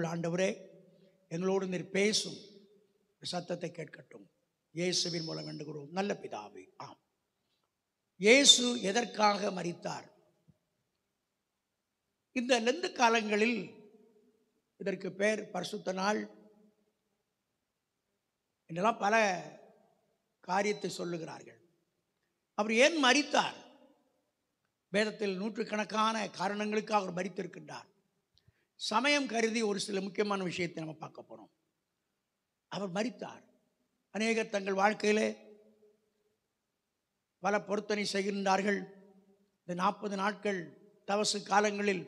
ஆண்டவரே, எங்களோடு நீர் பேசும் சத்தத்தை கேட்கட்டும். இயேசுவின் மூலம் வேண்டுகிறோம் நல்ல பிதாவே, ஆம். இயேசு எதற்காக மரித்தார்? இந்த லெந்து காலங்களில் இதற்கு பேர் பரிசுத்த நாள் என்றெல்லாம் பல காரியத்தை சொல்லுகிறார்கள். அவர் ஏன் மரித்தார்? வேதத்தில் நூற்றுக்கணக்கான காரணங்களுக்காக அவர் மரித்திருக்கின்றார். சமயம் கருதி ஒரு சில முக்கியமான விஷயத்தை நம்ம பார்க்க போறோம். அவர் மரித்தார். அநேகர் தங்கள் வாழ்க்கையிலே பல பொருத்தனை செய்கின்றார்கள். இந்த 40 நாட்கள் தவசு காலங்களில்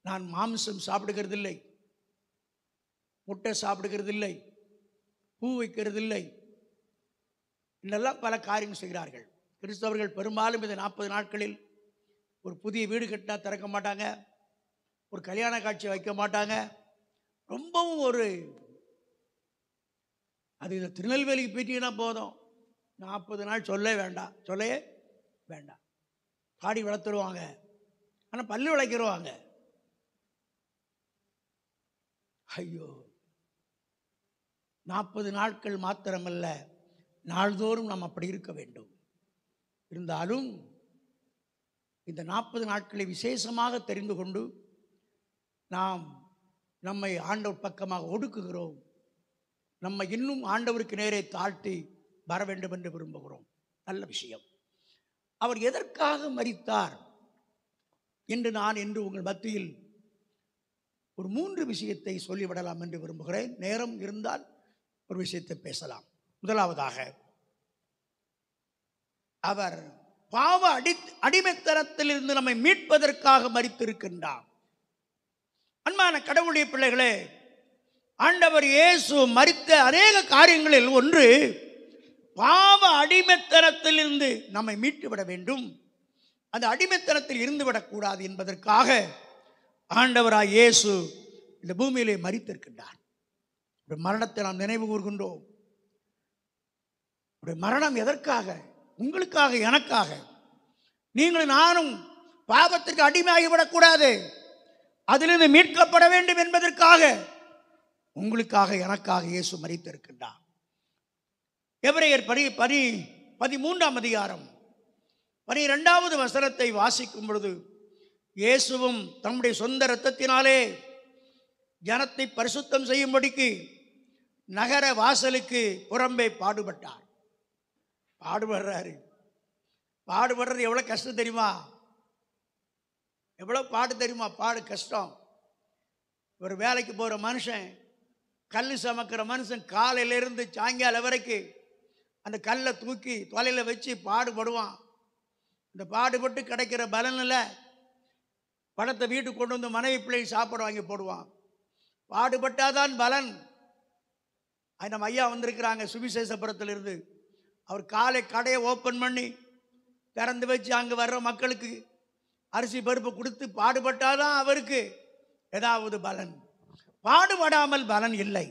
நான் மாம்சம் சாப்பிடுகிறதில்லை, முட்டை சாப்பிடுகிறதில்லை, பூ வைக்கிறதில்லை என்றெல்லாம் பல காரியம் செய்கிறார்கள். கிறிஸ்தவர்கள் பெரும்பாலும் இந்த 40 நாட்களில் ஒரு புதிய வீடு கட்டினா திறக்க மாட்டாங்க, ஒரு கல்யாண காட்சி வைக்க மாட்டாங்க. ரொம்பவும் அது இந்த திருநெல்வேலிக்கு போயிட்டீங்கன்னா போதும், 40 நாள் சொல்லவே வேண்டாம். பாடி வளர்த்துருவாங்க, ஆனால் பல்லு விளக்கிடுவாங்க. ஐயோ, 40 நாட்கள் மாத்திரமல்ல, நாள்தோறும் நாம் அப்படி இருக்க வேண்டும். இருந்தாலும் இந்த 40 நாட்களை விசேஷமாக தெரிந்து கொண்டு நாம் நம்மை ஆண்டவர் பக்கமாக ஒடுக்குகிறோம். நம்ம இன்னும் ஆண்டவருக்கு நேரே தாழ்த்தி வர வேண்டும் என்று விரும்புகிறோம். நல்ல விஷயம். அவர் எதற்காக மரித்தார் என்று நான் இன்று உங்கள் மத்தியில் ஒரு 3 விஷயத்தை சொல்லிவிடலாம் என்று விரும்புகிறேன். நேரம் இருந்தால் ஒரு விஷயத்தை பேசலாம். முதலாவதாக, அவர் பாவ அடிமைத்தனத்திலிருந்து நம்மை மீட்பதற்காக மரித்திருக்கின்றார். அன்பான கடவுளுடைய பிள்ளைகளே, ஆண்டவர் இயேசு மரித்த அநேக காரியங்களில் ஒன்று பாவ அடிமைத்தனத்திலிருந்து நம்மை மீட்டுவிட வேண்டும், அந்த அடிமைத்தனத்தில் இருந்துவிடக்கூடாது என்பதற்காக ஆண்டவராய் இயேசு இந்த பூமியிலே மரித்திருக்கின்றார். மரணத்தை நாம் நினைவு கூர்கின்றோம். மரணம் எதற்காக? உங்களுக்காக, எனக்காக. நீங்களும் நானும் பாவத்திற்கு அடிமையாகிவிடக்கூடாது, அதிலிருந்து மீட்கப்பட வேண்டும் என்பதற்காக உங்களுக்காக, எனக்காக இயேசு மரித்திருக்கின்றார். எபிரேயர் 13ஆம் அதிகாரம் 12வது வசனத்தை வாசிக்கும் பொழுது, இயேசுவும் தம்முடைய சொந்த இரத்தத்தினாலே ஜனத்தை பரிசுத்தம் செய்யும்படிக்கு நகர வாசலுக்கு புறம்பே பாடுபட்டார். பாடுபடுறது எவ்வளவு கஷ்டம் தெரியுமா? எவ்வளவு பாடு தெரியுமா? பாடு கஷ்டம். ஒரு வேலைக்கு போற மனுஷன், கல் சமக்கிற மனுஷன் காலையிலிருந்து சாயங்காலம் வரைக்கும் அந்த கல்லை தூக்கி தொலைல வச்சு பாடுபடுவான். இந்த பாடுபட்டு கிடைக்கிற பலனில் பணத்தை வீட்டுக்கு கொண்டு வந்து மனைவி பிள்ளை சாப்பாடு வாங்கி போடுவான். பாடுபட்டாதான் பலன். நம்ம ஐயா வந்திருக்கிறாங்க சுவிசேஷபுரத்திலிருந்து. அவர் காலை கடையை ஓப்பன் பண்ணி திறந்து வச்சு அங்கே வர்ற மக்களுக்கு அரிசி பருப்பு கொடுத்து பாடுபட்டாதான் அவருக்கு ஏதாவது பலன். பாடுபடாமல் பலன் இல்லை.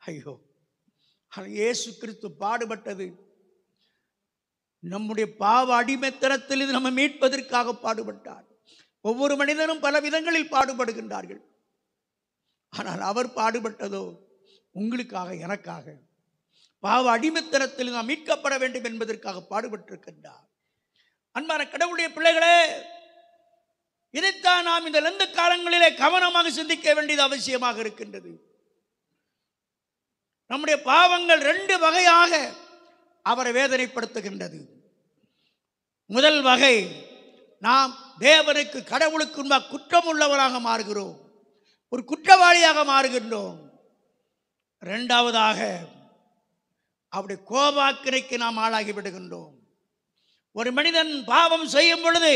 ஐயோ, இயேசு கிறிஸ்து பாடுபட்டது நம்முடைய பாவ அடிமைத்தனத்தில் நம்ம மீட்பதற்காக பாடுபட்டார். ஒவ்வொரு மனிதனும் பல விதங்களில் பாடுபடுகின்றார்கள். ஆனால் அவர் பாடுபட்டதோ உங்களுக்காக, எனக்காக. பாவ அடிமைத்தனத்தில் நாம் மீட்கப்பட வேண்டும் என்பதற்காக பாடுபட்டிருக்கின்றார். அன்பான கடவுளுடைய பிள்ளைகளே, இதைத்தான் நாம் இந்த லெந்து காலங்களிலே கவனமாக சிந்திக்க வேண்டியது அவசியமாக இருக்கின்றது. நம்முடைய பாவங்கள் 2 வகையாக அவரை வேதனைப்படுத்துகின்றது. முதல் வகை, நாம் தேவனுக்கு, கடவுளுக்கு குற்றம் உள்ளவராக மாறுகிறோம், ஒரு குற்றவாளியாக மாறுகின்றோம். 2வதாக, அவருடைய கோபாக்கினைக்கு நாம் ஆளாகி விடுகின்றோம். ஒரு மனிதன் பாவம் செய்யும் பொழுது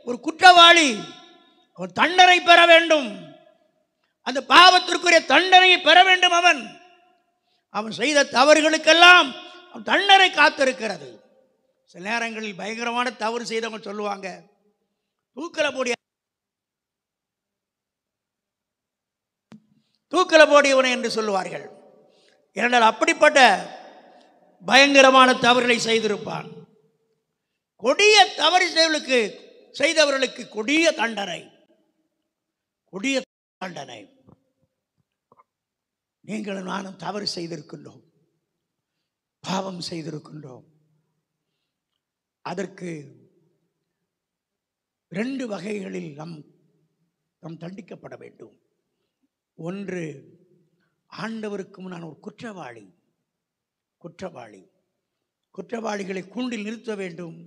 ஒரு குற்றவாளி, அவன் தண்டனை பெற வேண்டும். அந்த பாவத்திற்குரிய தண்டனையை பெற வேண்டும். அவன் செய்த தவறுகளுக்கெல்லாம் தண்டனை காத்திருக்கிறது. சில நேரங்களில் பயங்கரமான தவறு செய்தவங்க சொல்லுவாங்க, தூக்கல போடியவனை என்று சொல்லுவார்கள். ஏனென்றால் அப்படிப்பட்ட பயங்கரமான தவறுகளை செய்திருப்பான். கொடிய தவறு செய்தவர்களுக்கு கொடிய தண்டனை, கொடிய தண்டனை. நீங்களும் நானும் தவறு செய்திருக்கின்றோம், பாவம் செய்திருக்கின்றோம். அதற்கு 2 வகைகளில் நாம் தண்டிக்கப்பட வேண்டும். ஒன்று, ஆண்டவருக்கு நான் ஒரு குற்றவாளிகளை கூண்டில் நிறுத்த வேண்டும்,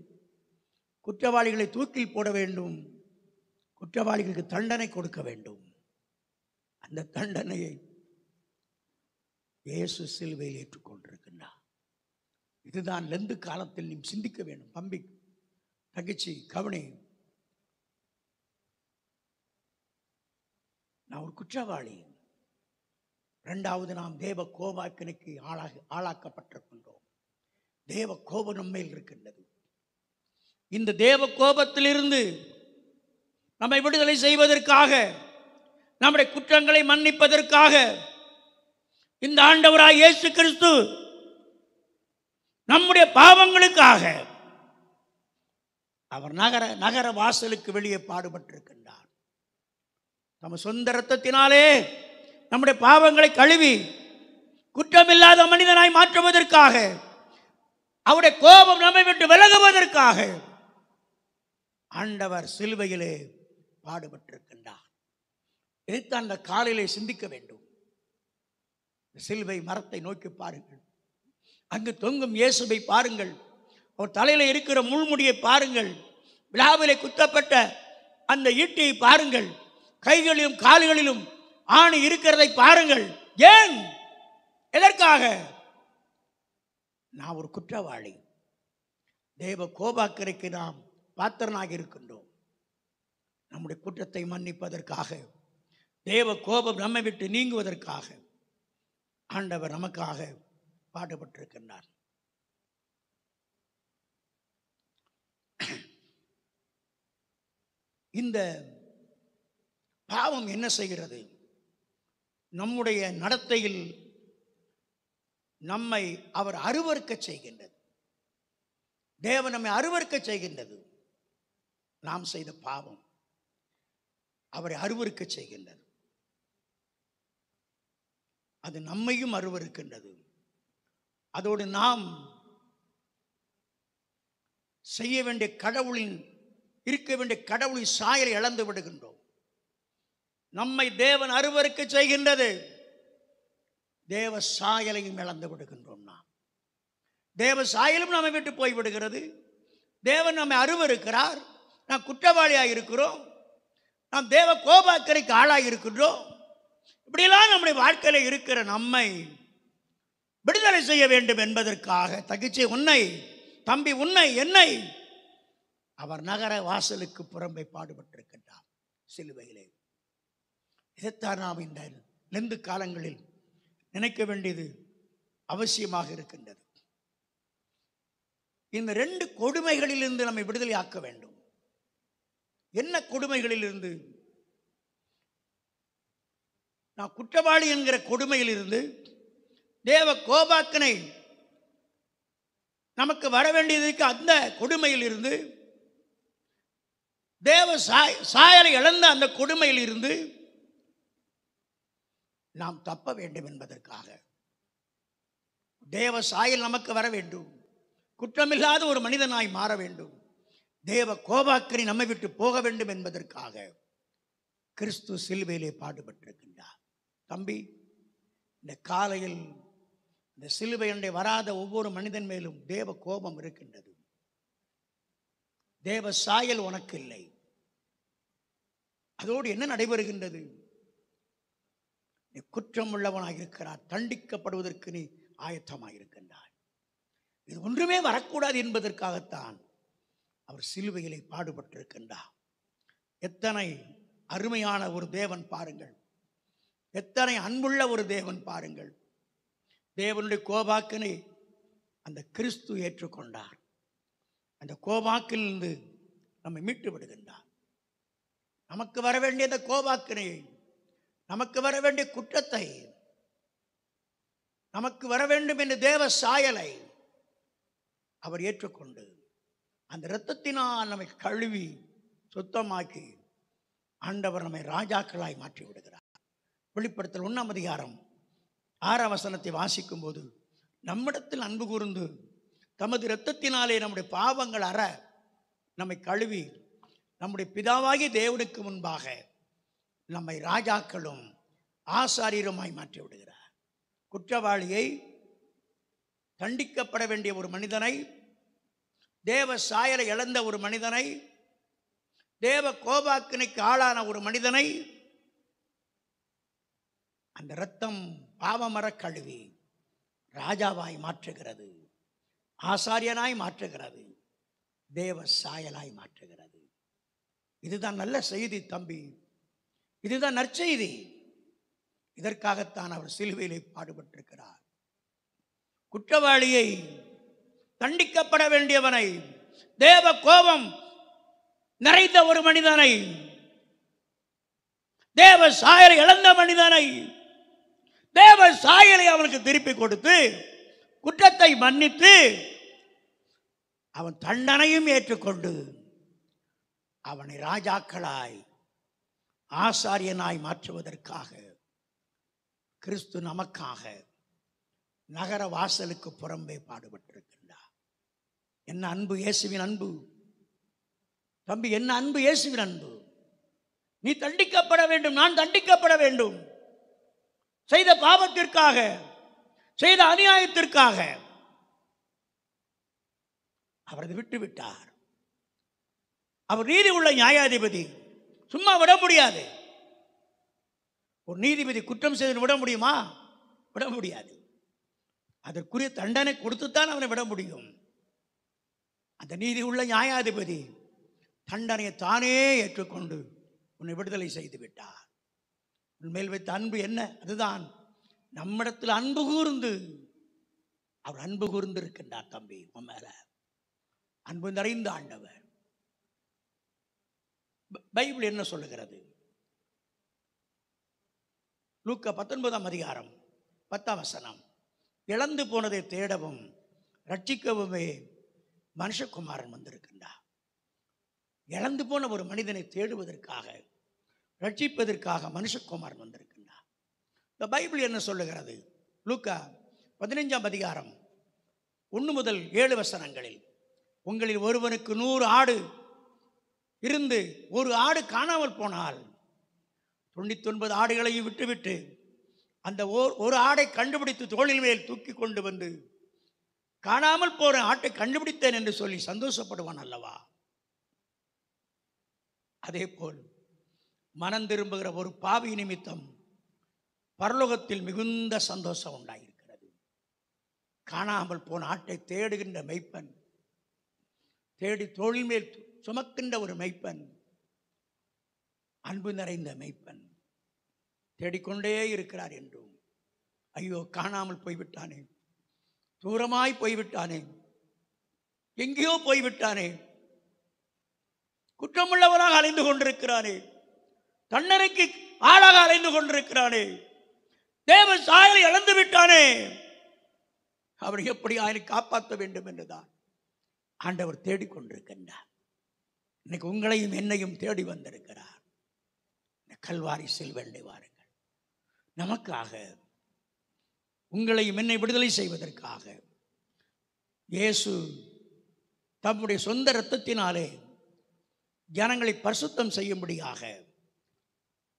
குற்றவாளிகளை தூக்கில் போட வேண்டும், குற்றவாளிகளுக்கு தண்டனை கொடுக்க வேண்டும். அந்த தண்டனையை இயேசு சிலுவையில் ஏற்றுக்கொண்டிருக்கின்றார். இதுதான் லெந்து காலத்தில் நீ சிந்திக்க வேண்டும். தம்பி, தங்கச்சி, கவனி. நான் ஒரு குற்றவாளி. 2வது, நாம் தேவ கோபாக்கினைக்கு ஆளாக்கப்பட்டிருக்கின்றோம். தேவ கோபம் நம்மையில் இருக்கின்றது. இந்த தேவ கோபத்திலிருந்து நம்மை விடுதலை செய்வதற்காக, நம்முடைய குற்றங்களை மன்னிப்பதற்காக இந்த ஆண்டவராய் இயேசு கிறிஸ்து நம்முடைய பாவங்களுக்காக அவர் நகர வாசலுக்கு வெளியே பாடுபட்டிருக்கின்றார். நம்ம சொந்த இரத்தத்தினாலே நம்முடைய பாவங்களை கழுவி குற்றமில்லாத மனிதனாய் மாற்றுவதற்காக, அவருடைய கோபம் நம்மை விட்டு விலகுவதற்காக ஆண்டவர் சிலுவையிலே பாடுபட்டிருக்கின்றார். இதைத்தான் அந்த காலையிலே சிந்திக்க வேண்டும். சிலுவை மரத்தை நோக்கி பாருங்கள், அங்கு தொங்கும் இயேசுவை பாருங்கள், அவர் தலையில இருக்கிற முள்முடியை பாருங்கள், விழாவிலே குத்தப்பட்ட அந்த ஈட்டியை பாருங்கள், கைகளிலும் கால்களிலும் ஆணி இருக்கிறதை பாருங்கள். ஏன்? எதற்காக? நான் ஒரு குற்றவாளி. தேவ கோபாக்கரைக்கு நாம் பாத்திரனாக இருக்கின்றோம். நம்முடைய குற்றத்தை மன்னிப்பதற்காக, தேவ கோபம் நம்மை விட்டு நீங்குவதற்காக ஆண்டவர் நமக்காக பாடுபட்டிருக்கின்றார். இந்த பாவம் என்ன செய்கிறது? நம்முடைய நடத்தையில் நம்மை அவர் அருவருக்க செய்கின்றது. தேவன் நம்மை அருவருக்க செய்கின்றது. நாம் செய்த பாவம் அவரை அருவருக்க செய்கின்றது. அது நம்மையும் அருவருக்கின்றது. அதோடு நாம் செய்ய வேண்டிய இருக்க வேண்டிய கடவுளின் சாயலை இழந்து விடுகின்றோம். நம்மை தேவன் அருவருக்க செய்கின்றது. தேவ சாயலையும் இழந்து விடுகின்றோம். நாம் தேவ சாயலும் நம்மை விட்டு போய்விடுகிறது. தேவன் நம்மை அருவருக்கிறார். நாம் குற்றவாளியாக இருக்கிறோம். நாம் தேவ கோபாக்கரைக்கு ஆளாகி இருக்கின்றோம். இப்படியெல்லாம் நம்முடைய வாழ்க்கையில் இருக்கிற நம்மை விடுதலை செய்ய வேண்டும் என்பதற்காக, தகிச்சை உன்னை, தம்பி உன்னை, என்னை அவர் நகர வாசலுக்கு புறம்பே பாடுபட்டிருக்கின்றார் சிலுவையிலே. இதைத்தான் நாம் இந்த லெந்து காலங்களில் நினைக்க வேண்டியது அவசியமாக இருக்கின்றது. இந்த 2 கொடுமைகளிலிருந்து நம்மை விடுதலை ஆக்க வேண்டும். என்ன கொடுமைகளிலிருந்து? நான் குற்றவாளி என்கிற கொடுமையிலிருந்து, தேவ கோபாக்கனை நமக்கு வர வேண்டியதுக்கு அந்த கொடுமையில் இருந்து, தேவ சாயலை இழந்த அந்த கொடுமையில் இருந்து நாம் தப்ப வேண்டும் என்பதற்காக தேவ சாயல் நமக்கு வர வேண்டும். குற்றமில்லாத ஒரு மனிதனாய் மாற வேண்டும். தேவ கோபாக்கனை நம்மை விட்டு போக வேண்டும் என்பதற்காக கிறிஸ்து சிலுவையிலே பாடுபட்டிருக்கின்றார். தம்பி, இந்த காலையில் இந்த சிலுவை அண்டை வராத ஒவ்வொரு மனிதன் மேலும் தேவ கோபம் இருக்கின்றது. தேவ சாயல் உனக்கு இல்லை. அதோடு என்ன நடைபெறுகின்றது? நீ குற்றம் உள்ளவனாக இருக்கிறார். தண்டிக்கப்படுவதற்கு நீ ஆயத்தமாக இருக்கின்றாய். இது ஒன்றுமே வரக்கூடாது என்பதற்காகத்தான் அவர் சிலுவையிலே பாடுபட்டிருக்கின்றார். எத்தனை அருமையான ஒரு தேவன் பாருங்கள். எத்தனை அன்புள்ள ஒரு தேவன் பாருங்கள். தேவனுடைய கோபாக்கினை அந்த கிறிஸ்து ஏற்றுக்கொண்டார். அந்த கோபாக்கிலிருந்து நம்மை மீட்டு விடுகின்றார். நமக்கு வர வேண்டிய அந்த கோபாக்கினையை, நமக்கு வர வேண்டிய குற்றத்தை, நமக்கு வர வேண்டும் என்ற தேவ சாயலை அவர் ஏற்றுக்கொண்டு அந்த இரத்தத்தினால் நம்மை கழுவி சுத்தமாக்கி ஆண்டவர் நம்மை ராஜாக்களாய் மாற்றி விடுகிறார். வெளிப்படுத்தல் 1:6 வாசிக்கும் போது, நம்மிடத்தில் அன்பு கூர்ந்து தமது இரத்தத்தினாலே நம்முடைய பாவங்கள் அற நம்மை கழுவி நம்முடைய பிதாவாகிய தேவனுக்கு முன்பாக நம்மை ராஜாக்களும் ஆசாரியருமாய் மாற்றி விடுகிறார். குற்றவாளியை, தண்டிக்கப்பட வேண்டிய ஒரு மனிதனை, தேவ சாயலை இழந்த ஒரு மனிதனை, தேவ கோபாக்கினைக்கு ஆளான ஒரு மனிதனை அந்த இரத்தம் பாவமர கழுவி ராஜாவாய் மாற்றுகிறது, ஆசாரியனாய் மாற்றுகிறது, தேவ சாயலாய் மாற்றுகிறது. இதுதான் நல்ல செய்தி தம்பி, இதுதான் நற்செய்தி. இதற்காகத்தான் அவர் சிலுவையிலே பாடுபட்டிருக்கிறார். குற்றவாளியை, தண்டிக்கப்பட வேண்டியவனை, தேவ கோபம் நிறைந்த ஒரு மனிதனை, தேவ சாயலை இழந்த மனிதனை, தேவ சாயலை அவனுக்கு திருப்பி கொடுத்து குற்றத்தை மன்னித்து அவன் தண்டனையும் ஏற்றுக்கொண்டு அவனை ராஜாக்களாய் ஆசாரியனாய் மாற்றுவதற்காக கிறிஸ்து நமக்காக நகர வாசலுக்கு புறம்பே பாடுபட்டிருக்கின்றார். என்ன அன்பு, இயேசுவின் அன்பு தம்பி, என்ன அன்பு, இயேசுவின் அன்பு. நீ தண்டிக்கப்பட வேண்டும், நான் தண்டிக்கப்பட வேண்டும். செய்த பாவத்திற்காக, செய்த அநியாயத்திற்காக அவரது விட்டு விட்டார். அவர் நீதி உள்ள நியாயாதிபதி, சும்மா விட முடியாது. ஒரு நீதிபதி குற்றம் செய்து விட முடியுமா? விட முடியாது. அதற்குரிய தண்டனை கொடுத்துத்தான் அவனை விட முடியும். அந்த நீதி உள்ள நியாயாதிபதி தண்டனையை தானே ஏற்றுக்கொண்டு உன்னை விடுதலை செய்து விட்டார். உன்மேல் வைத்த அன்பு என்ன? அதுதான் நம்மிடத்தில் அன்பு கூர்ந்து, அவர் அன்பு கூர்ந்து இருக்கின்றார். தம்பி, உன் மேல அன்பு நிறைந்த ஆண்டவர். பைபிள் என்ன சொல்லுகிறது? லூக்கா 19:10 இழந்து போனதை தேடவும் ரட்சிக்கவுமே மனுஷகுமாரன் வந்திருக்கின்றார். இழந்து போன ஒரு மனிதனை தேடுவதற்காக, ரட்சிப்பதற்காக மனுஷகுமாரன் வந்திருக்கின்றார். இந்த பைபிள் என்ன சொல்லுகிறது? லூக்கா 15:1-7 உங்களில் ஒருவனுக்கு 100 ஆடு இருந்து ஒரு ஆடு காணாமல் போனால் 99 ஆடுகளையும் விட்டுவிட்டு அந்த ஒரு ஆடை கண்டுபிடித்து தோளில் மேல் தூக்கி கொண்டு வந்து காணாமல் போற ஆட்டை கண்டுபிடித்தேன் என்று சொல்லி சந்தோஷப்படுவான் அல்லவா? அதே போல் மனம் திரும்புகிற ஒரு பாவி நிமித்தம் பரலோகத்தில் மிகுந்த சந்தோஷம் உண்டாயிருக்கிறது. காணாமல் போன ஆட்டை தேடுகின்ற மெய்ப்பன், தேடி தோளில் மேல் சுமக்கின்ற ஒரு மெய்ப்பன், அன்பு நிறைந்த மெய்ப்பன் தேடிக்கொண்டே இருக்கிறார் என்றும், ஐயோ காணாமல் போய்விட்டானே, தூரமாய் போய்விட்டானே, எங்கேயோ போய்விட்டானே, குற்றமுள்ளவராக அலைந்து கொண்டிருக்கிறானே, தண்டனைக்கு ஆளாக அலைந்து கொண்டிருக்கிறானே, தேவ சாயலை இழந்து விட்டானே, அவரை எப்படி அவனை காப்பாற்ற வேண்டும் என்றுதான் ஆண்டவர் தேடிக்கொண்டிருக்கின்றார். இன்னைக்கு உங்களையும் என்னையும் தேடி வந்திருக்கிறார். கல்வாரி செல்வண்டை வாருங்கள். நமக்காக, உங்களையும் என்னை விடுதலை செய்வதற்காக இயேசு தம்முடைய சொந்த இரத்தத்தினாலே ஜனங்களை பரிசுத்தம் செய்யும்படியாக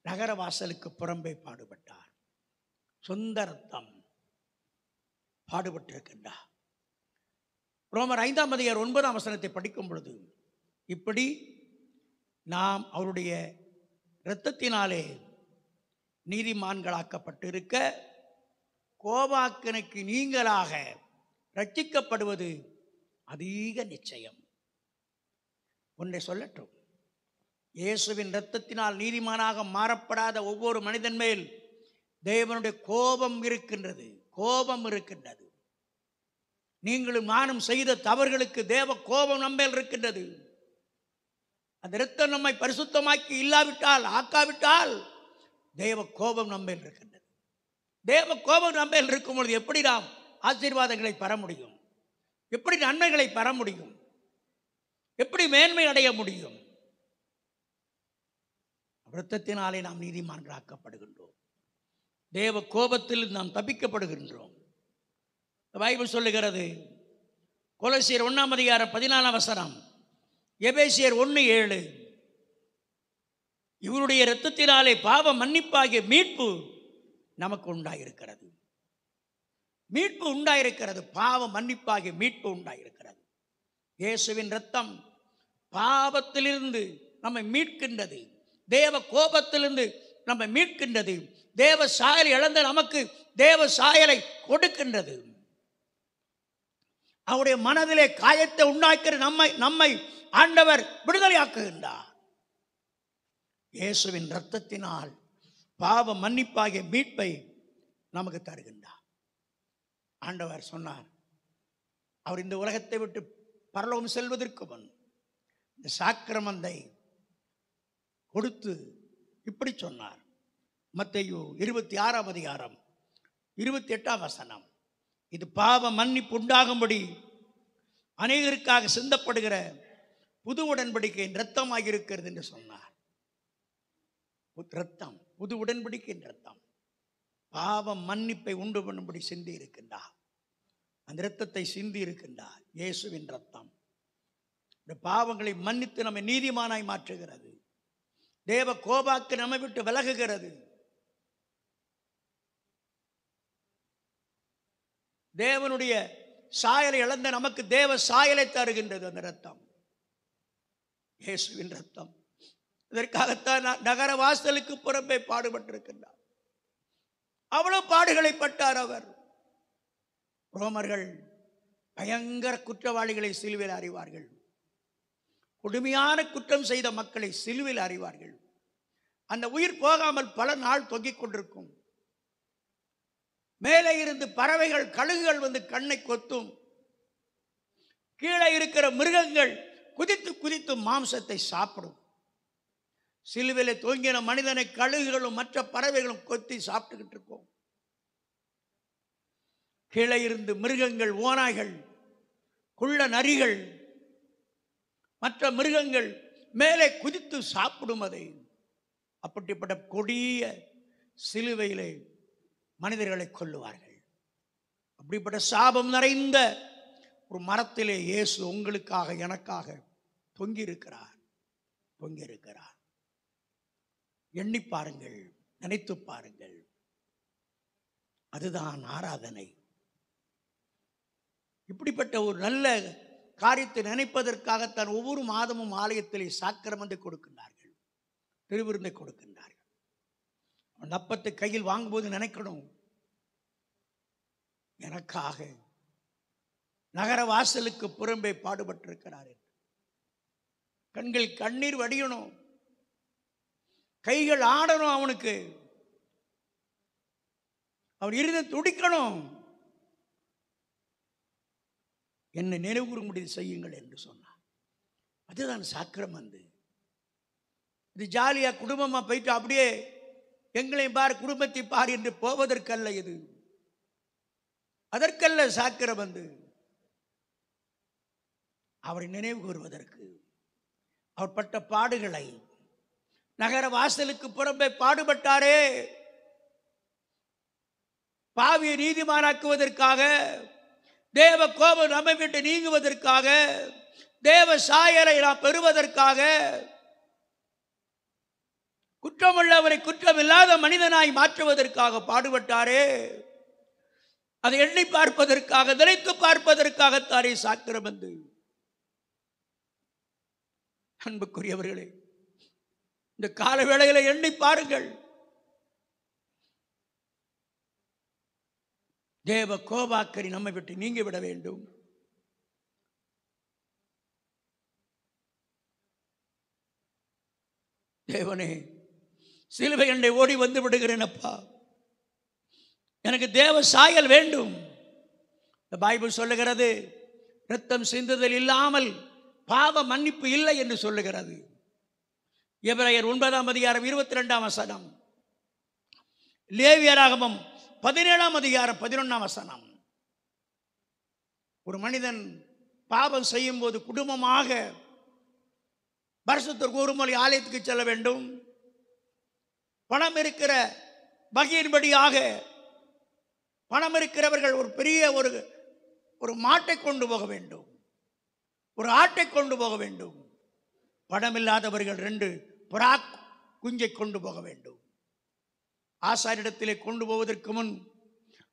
நகர வாசலுக்கு புறம்பே பாடுபட்டார். சொந்த இரத்தம் பாடுபட்டிருக்கின்றார். ரோமர் 5:9 படிக்கும் பொழுது, இப்படி நாம் அவருடைய இரத்தத்தினாலே நீதிமான்களாக்கப்பட்டிருக்க கோபாக்கினைக்கு நீங்களாக ரட்சிக்கப்படுவது அதிக நிச்சயம். ஒன்றை சொல்லட்டும், இயேசுவின் இரத்தத்தினால் நீதிமானாக மாறப்படாத ஒவ்வொரு மனிதன் மேல் தேவனுடைய கோபம் இருக்கின்றது. கோபம் இருக்கின்றது. நீங்களும் நானும் செய்த தவறுகளுக்கு தேவ கோபம் நம்மேல் இருக்கின்றது. அந்த இரத்தம் நம்மை பரிசுத்தமாக்கி இல்லாவிட்டால், ஆக்காவிட்டால் தேவ கோபம் நம்மேல் இருக்கின்றது. தேவ கோபம் நம்மேல் இருக்கும் பொழுது எப்படி நாம் ஆசீர்வாதங்களை பெற முடியும்? எப்படி நன்மைகளை பெற முடியும்? எப்படி மேன்மை அடைய முடியும்? இரத்தத்தினாலே நாம் நீதிமான்களாக்கப்படுகின்றோம். தேவ கோபத்தில் நாம் தப்பிக்கப்படுகின்றோம். பைபிள் சொல்லுகிறது, கொலோசியர் 1:14, எபேசியர் 1:7, இவருடைய இரத்தத்தினாலே பாவ மன்னிப்பாகிய மீட்பு நமக்கு உண்டாயிருக்கிறது. மீட்பு உண்டாயிருக்கிறது. பாவ மன்னிப்பாகிய மீட்பு உண்டாயிருக்கிறது. இயேசுவின் இரத்தம் பாவத்திலிருந்து நம்மை மீட்கின்றது. தேவ கோபத்திலிருந்து நம்மை மீட்கின்றது. தேவ சாயலை இழந்த நமக்கு தேவ சாயலை கொடுக்கின்றது. அவருடைய மனதிலே காயத்தை உண்டாக்கிற நம்மை ஆண்டவர் விடுதலையாக்குகின்றார். இயேசுவின் இரத்தத்தினால் பாவ மன்னிப்பாகிய மீட்பை நமக்கு தருகின்றார். ஆண்டவர் சொன்னார், அவர் இந்த உலகத்தை விட்டு பரலோகம் செல்வதற்கு முன் இந்த சாக்கிரமந்தை கொடுத்து இப்படி சொன்னார். மத்தேயு 26:28, இது பாவ மன்னிப்பு உண்டாகும்படி அநேகருக்காக சிந்தப்படுகிற புது உடன்படிக்கையின் இரத்தமாக இருக்கிறது என்று சொன்னார். இரத்தம், புது உடன்படிக்கையின் இரத்தம் பாவ மன்னிப்பை உண்டு பண்ணும்படி சிந்தி இருக்கின்றார். அந்த இரத்தத்தை சிந்தி இருக்கின்றார். இயேசுவின் இரத்தம் இந்த பாவங்களை மன்னித்து நம்மை நீதிமானாய் மாற்றுகிறது. தேவ கோபாக்கு நம்மை விட்டு விலகுகிறது. தேவனுடைய சாயலை இழந்த நமக்கு தேவ சாயலை தருகின்றது அந்த இரத்தம், இயேசுவின் இரத்தம். இதற்காகத்தான் நகர வாசலுக்கு புறம்பே பாடுபட்டிருக்கின்றார். அவ்வளவு பாடுகளை பட்டார் அவர். ரோமர்கள் பயங்கர குற்றவாளிகளை சிலுவையில் அறிவார்கள். கொடுமையான குற்றம் செய்த மக்களை சிலுவையில் அறிவார்கள். அந்த உயிர் போகாமல் பல நாள் தொங்கிக் கொண்டிருக்கும். மேலே இருந்து பறவைகள், கழுகுகள் வந்து கண்ணை கொத்தும். கீழே இருக்கிற மிருகங்கள் குதித்து குதித்து மாம்சத்தை சாப்பிடும். சிலுவையில் தொங்கின மனிதனை கழுகுகளும் மற்ற பறவைகளும் கொத்தி சாப்பிட்டுக்கிட்டு இருக்கும். கீழே இருந்து மிருகங்கள், ஓநாய்கள், குள்ள நரிகள், மற்ற மிருகங்கள் மேலே குதித்து சாப்பிடும் அதை. அப்படிப்பட்ட கொடிய சிலுவையிலே மனிதர்களை கொல்லுவார்கள். அப்படிப்பட்ட சாபம் நிறைந்த ஒரு மரத்திலே இயேசு உங்களுக்காக எனக்காக தொங்கியிருக்கிறார். தொங்கியிருக்கிறார். எண்ணி பாருங்கள், நினைத்து பாருங்கள். அதுதான் ஆராதனை. இப்படிப்பட்ட ஒரு நல்ல காரியத்தை நினைப்பதற்காகத்தான் ஒவ்வொரு மாதமும் ஆலயத்திலே சாக்கிரமத்தை கொடுக்கின்றார்கள், திருவிருந்தை கொடுக்கின்றார்கள். அந்த அப்பத்தை கையில் வாங்கும்போது நினைக்கணும், எனக்காக நகர வாசலுக்கு புறம்பே பாடுபட்டிருக்கிறார். கண்கள் கண்ணீர் வடியணும், கைகள் ஆடணும், அவனுக்கு அவர் இருதயம் துடிக்கணும். என்னை நினைவுகூறும்படி செய்யுங்கள் என்று சொன்னார். அதுதான் சாக்கிரமந்து. இது ஜாலியா குடும்பமா போயிட்டு அப்படியே எங்களையும் பார், குடும்பத்தை பார் என்று போவதற்கல்ல. இது அதற்கல்ல சாக்கிரமந்து. அவரை நினைவு கூறுவதற்கு, அவர் பட்ட பாடுகளை, நகர வாசலுக்கு புறம்பே பாடுபட்டாரே, பாவியை நீதிமானாக்குவதற்காக, தேவ கோபம் நம்மை விட்டு நீங்குவதற்காக, தேவ சாயலை நாம் பெறுவதற்காக, குற்றமுள்ளவரை குற்றமில்லாத மனிதனாய் மாற்றுவதற்காக பாடுபட்டாரே. அதை எண்ணி பார்ப்பதற்காக, நினைத்து பார்ப்பதற்காகத்தாரே சாக்கிரமந்து. அன்புக்குரியவர்களே, இந்த கால வேளையில எண்ணி பாருங்கள். தேவ கோபாக்கரி நம்மை விட்டு நீங்கிவிட வேண்டும். தேவனே, சிலுவை என்னை ஓடி வந்து விடுகிறேன் அப்பா, எனக்கு தேவ சாயல் வேண்டும். இந்த பைபிள் சொல்லுகிறது, இரத்தம் சிந்துதல் இல்லாமல் பாவ மன்னிப்பு இல்லை என்று சொல்லுகிறது. எபிரேயர் 9:22, லேவியராகமம் 17:11. ஒரு மனிதன் பாவம் செய்யும் போது குடும்பமாக வருஷத்திற்கு ஒரு முறை ஆலயத்துக்கு செல்ல வேண்டும். பணம் இருக்கிற வகையின்படியாக பணம் இருக்கிறவர்கள் ஒரு பெரிய ஒரு மாட்டை கொண்டு போக வேண்டும், ஒரு ஆட்டை கொண்டு போக வேண்டும். பணம் இல்லாதவர்கள் 2 புறா குஞ்சை கொண்டு போக வேண்டும். ஆசாரிடத்திலே கொண்டு போவதற்கு முன்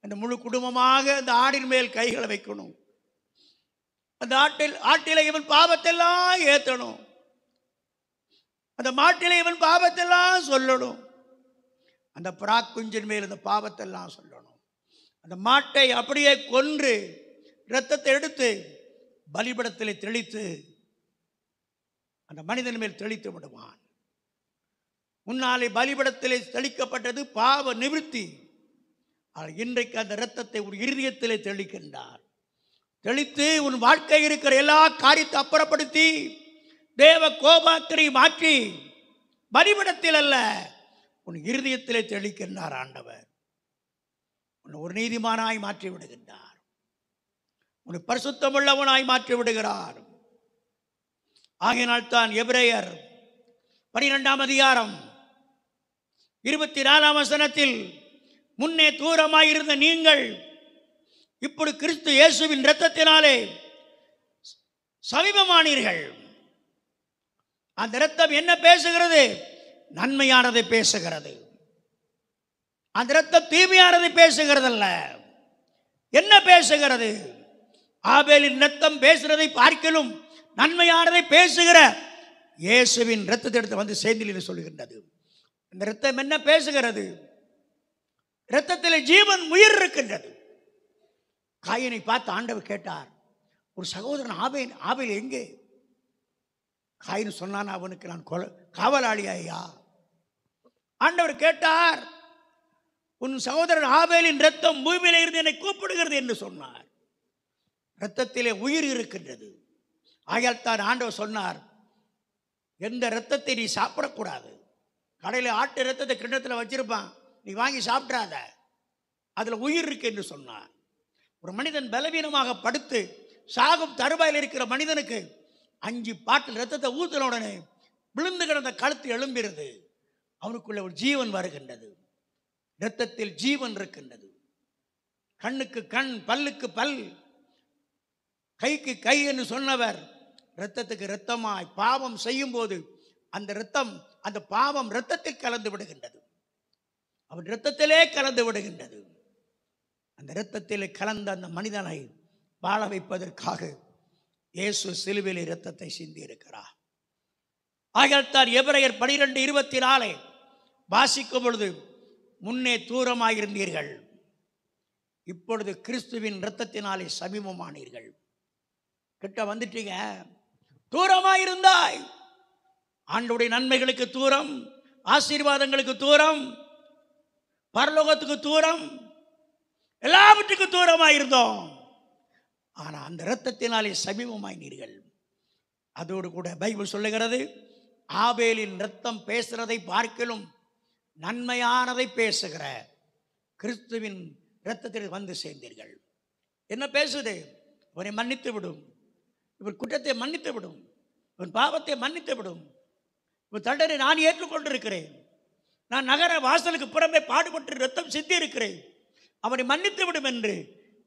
அந்த முழு குடும்பமாக அந்த ஆடின் மேல் கைகளை வைக்கணும். அந்த ஆட்டில இவன் பாவத்தெல்லாம் ஏற்றணும். அந்த மாட்டில இவன் பாவத்தெல்லாம் சொல்லணும். அந்த புறா குஞ்சின் மேல் அந்த பாவத்தெல்லாம் சொல்லணும். அந்த மாட்டை அப்படியே கொன்று இரத்தத்தை எடுத்து பலிபீடத்திலே தெளித்து அந்த மனிதன் மேல் தெளித்து விடுவான். முன்னாலே பலிபீடத்திலே தெளிக்கப்பட்டது பாவ நிவிர்த்தி. இன்றைக்கு அந்த இரத்தத்தை ஒரு இருதயத்திலே தெளிக்கின்றார். தெளித்து உன் வாழ்க்கை இருக்கிற எல்லா காரியத்தை அப்புறப்படுத்தி தேவ கோபாத்திரை மாற்றி பலிபீடத்தில் அல்ல, உன் இருதயத்திலே தெளிக்கின்றார் ஆண்டவர். உன்னை ஒரு நீதிமானாய் மாற்றி விடுகின்றார். உன்னை பரிசுத்தமுள்ளவனாய் மாற்றி விடுகிறார். ஆகையினால் தான் எபிரேயர் 12ஆம் அதிகாரம் 24ஆம் வசனத்தில், முன்னே தூரமாயிருந்த நீங்கள் இப்படி கிறிஸ்து இயேசுவின் இரத்தத்தினாலே சமீபமானீர்கள். அந்த இரத்தம் என்ன பேசுகிறது? நன்மையானதை பேசுகிறது. அந்த இரத்தம் தீமையானதை பேசுகிறதல்ல. என்ன பேசுகிறது? ஆபேலின் இரத்தம் பேசுகிறதை பார்க்கலும் நன்மையானதை பேசுகிற இயேசுவின் இரத்தத்தை எடுத்து வந்து சேர்ந்து சொல்லுகின்றது. இந்த இரத்தம் என்ன பேசுகிறது? இரத்தத்தில் ஜீவன் உயிர் இருக்கின்றது. காயினை பார்த்து ஆண்டவர் கேட்டார், ஒரு சகோதரன் ஆபேல் எங்கே? காயின் சொன்னான், அவனுக்கு நான் காவலாளி ஐயா. ஆண்டவர் கேட்டார், உன் சகோதரன் ஆபேலின் இரத்தம் பூமியில இருந்து என்னை கூப்பிடுகிறது என்று சொன்னார். இரத்தத்திலே உயிர் இருக்கின்றது. ஆகையால் தான் ஆண்டவர் சொன்னார், எந்த இரத்தத்தை நீ சாப்பிடக்கூடாது. கடையில் ஆட்டு இரத்தத்தை கிண்ணத்தில் வச்சிருப்பான், நீ வாங்கி சாப்பிட்றாத, அதில் உயிர் இருக்கு என்று சொன்னார். ஒரு மனிதன் பலவீனமாக படுத்து சாகும் தருவாயில் இருக்கிற மனிதனுக்கு 5 பாட்டில் இரத்தத்தை ஊற்றின உடனே விழுந்து கிடந்த கழுத்து எழும்பிறது. அவனுக்குள்ள ஒரு ஜீவன் வருகின்றது. இரத்தத்தில் ஜீவன் இருக்கின்றது. கண்ணுக்கு கண், பல்லுக்கு பல், கைக்கு கை என்று சொன்னவர் இரத்தத்துக்கு இரத்தமாய் பாவம் செய்யும் போது அந்த இரத்தம், அந்த பாவம் இரத்தத்தில் கலந்து விடுகின்றது. அவன் இரத்தத்திலே கலந்து விடுகின்றது. அந்த இரத்தத்திலே கலந்த அந்த மனிதனை வாழ வைப்பதற்காக இயேசு சிலுவையில் இரத்தத்தை சிந்தி இருக்கிறார். ஆகையால் தான் எபிரேயர் 12:24 வாசிக்கும் பொழுது, முன்னே தூரமாயிருந்தீர்கள், இப்பொழுது கிறிஸ்துவின் இரத்தத்தினாலே சமீபமானீர்கள். கிட்ட வந்துட்டீங்க. தூரமாயிருந்தாய், ஆண்டவருடைய நன்மைகளுக்கு தூரம், ஆசீர்வாதங்களுக்கு தூரம், பரலோகத்துக்கு தூரம், எல்லாவற்றுக்கும் தூரமாயிருந்தோம். ஆனால் அந்த இரத்தத்தினாலே சமீபமாயினீர்கள். அதோடு கூட பைபிள் சொல்லுகிறது, ஆபேலின் இரத்தம் பேசுறதை பார்க்கலும் நன்மையானதை பேசுகிற கிறிஸ்துவின் இரத்தத்தில் வந்து சேர்ந்தீர்கள். என்ன பேசுது? இவனை மன்னித்து விடும், இவன் குற்றத்தை மன்னித்து விடும், இவன் பாவத்தை மன்னித்து விடும், இவன் தண்டனை நான் ஏற்றுக்கொண்டிருக்கிறேன், நான் நகர வாசலுக்கு புறம்பே பாடுபட்டு இரத்தம் சிந்தி இருக்கிறேன், அவனை மன்னித்து விடும் என்று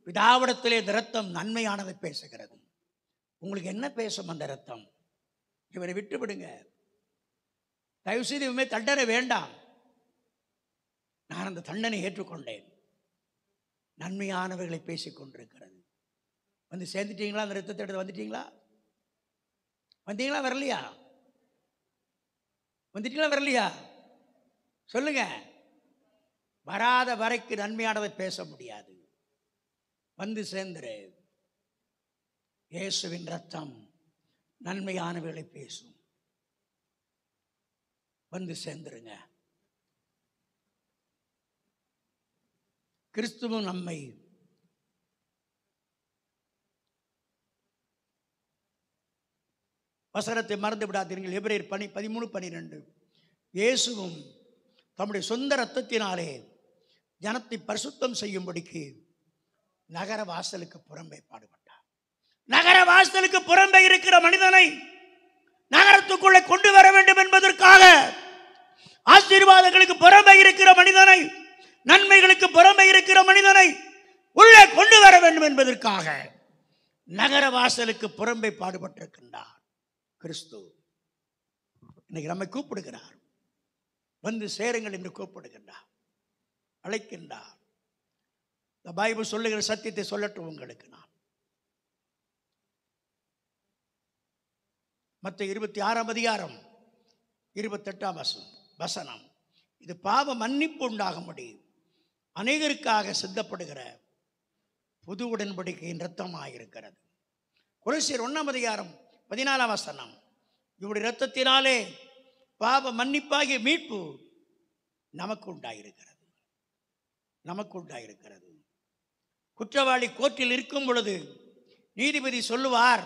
பிதாவிடத்திலே இந்த இரத்தம் நன்மையானதை பேசுகிறது. உங்களுக்கு என்ன பேசும் அந்த இரத்தம்? இவரை விட்டு விடுங்க, தயவு செய்து இவமே தண்டனை வேண்டாம், நான் அந்த தண்டனை ஏற்றுக்கொண்டேன், நன்மையானவர்களை பேசிக் கொண்டிருக்கிறது. வந்து சேர்ந்துட்டீங்களா? அந்த இரத்தத்தை எடுத்து வந்துட்டீங்களா? வந்தீங்களா? வரலையா? வந்துட்டீங்களா? வரலையா? சொல்லுங்க. வராத வரைக்கும் நன்மையானதை பேச முடியாது. வந்து சேர்ந்துரு. இயேசுவின் ரத்தம் நன்மையானவர்களை பேசும். வந்து சேர்ந்துருங்க. கிறிஸ்துவும் நம்மை வசனத்தை மறந்து விடாதீர்கள். எபிரேயர் 13:12 இயேசுவும் தம்முடைய சொந்த இரத்தத்தினாலே ஜனத்தை பரிசுத்தம் செய்யும்படிக்கு நகர வாசலுக்கு புறம்பே பாடுபட்டார். நகர வாசலுக்கு புறம்பே இருக்கிற மனிதனை நகரத்துக்குள்ளே கொண்டு வர வேண்டும் என்பதற்காக, ஆசீர்வாதங்களுக்கு புறம்பே இருக்கிற மனிதனை நன்மைகளுக்கு புறமே இருக்கிற மனிதனை உள்ளே கொண்டு வர வேண்டும் என்பதற்காக நகர வாசலுக்கு புறம்பே பாடுபட்டிருக்கின்றார் கிறிஸ்து. இன்னைக்கு நம்மை கூப்பிடுகிறார், வந்து சேருங்கள் என்று கூப்பிடுகின்றார், அழைக்கின்றார். இந்த பைபிள் சொல்லுகிற சத்தியத்தை சொல்லட்டும் உங்களுக்கு. நான் மத்தேயு 26ஆம் அதிகாரம் 28ஆம் வசனம், இது பாவ மன்னிப்பு உண்டாகும்படி அநேகருக்காக சித்தப்படுகிற புது உடன்படிக்கையின் இரத்தமாயிருக்கிறது. கொலோசியர் 1ஆம் அதிகாரம் 14ஆம் வசனம், இவருடைய இரத்தத்தினாலே பாவ மன்னிப்பாகிய மீட்பு நமக்கு உண்டாயிருக்கிறது. நமக்கு உண்டாயிருக்கிறது. குற்றவாளி கோர்ட்டில் இருக்கும் பொழுது நீதிபதி சொல்லுவார்,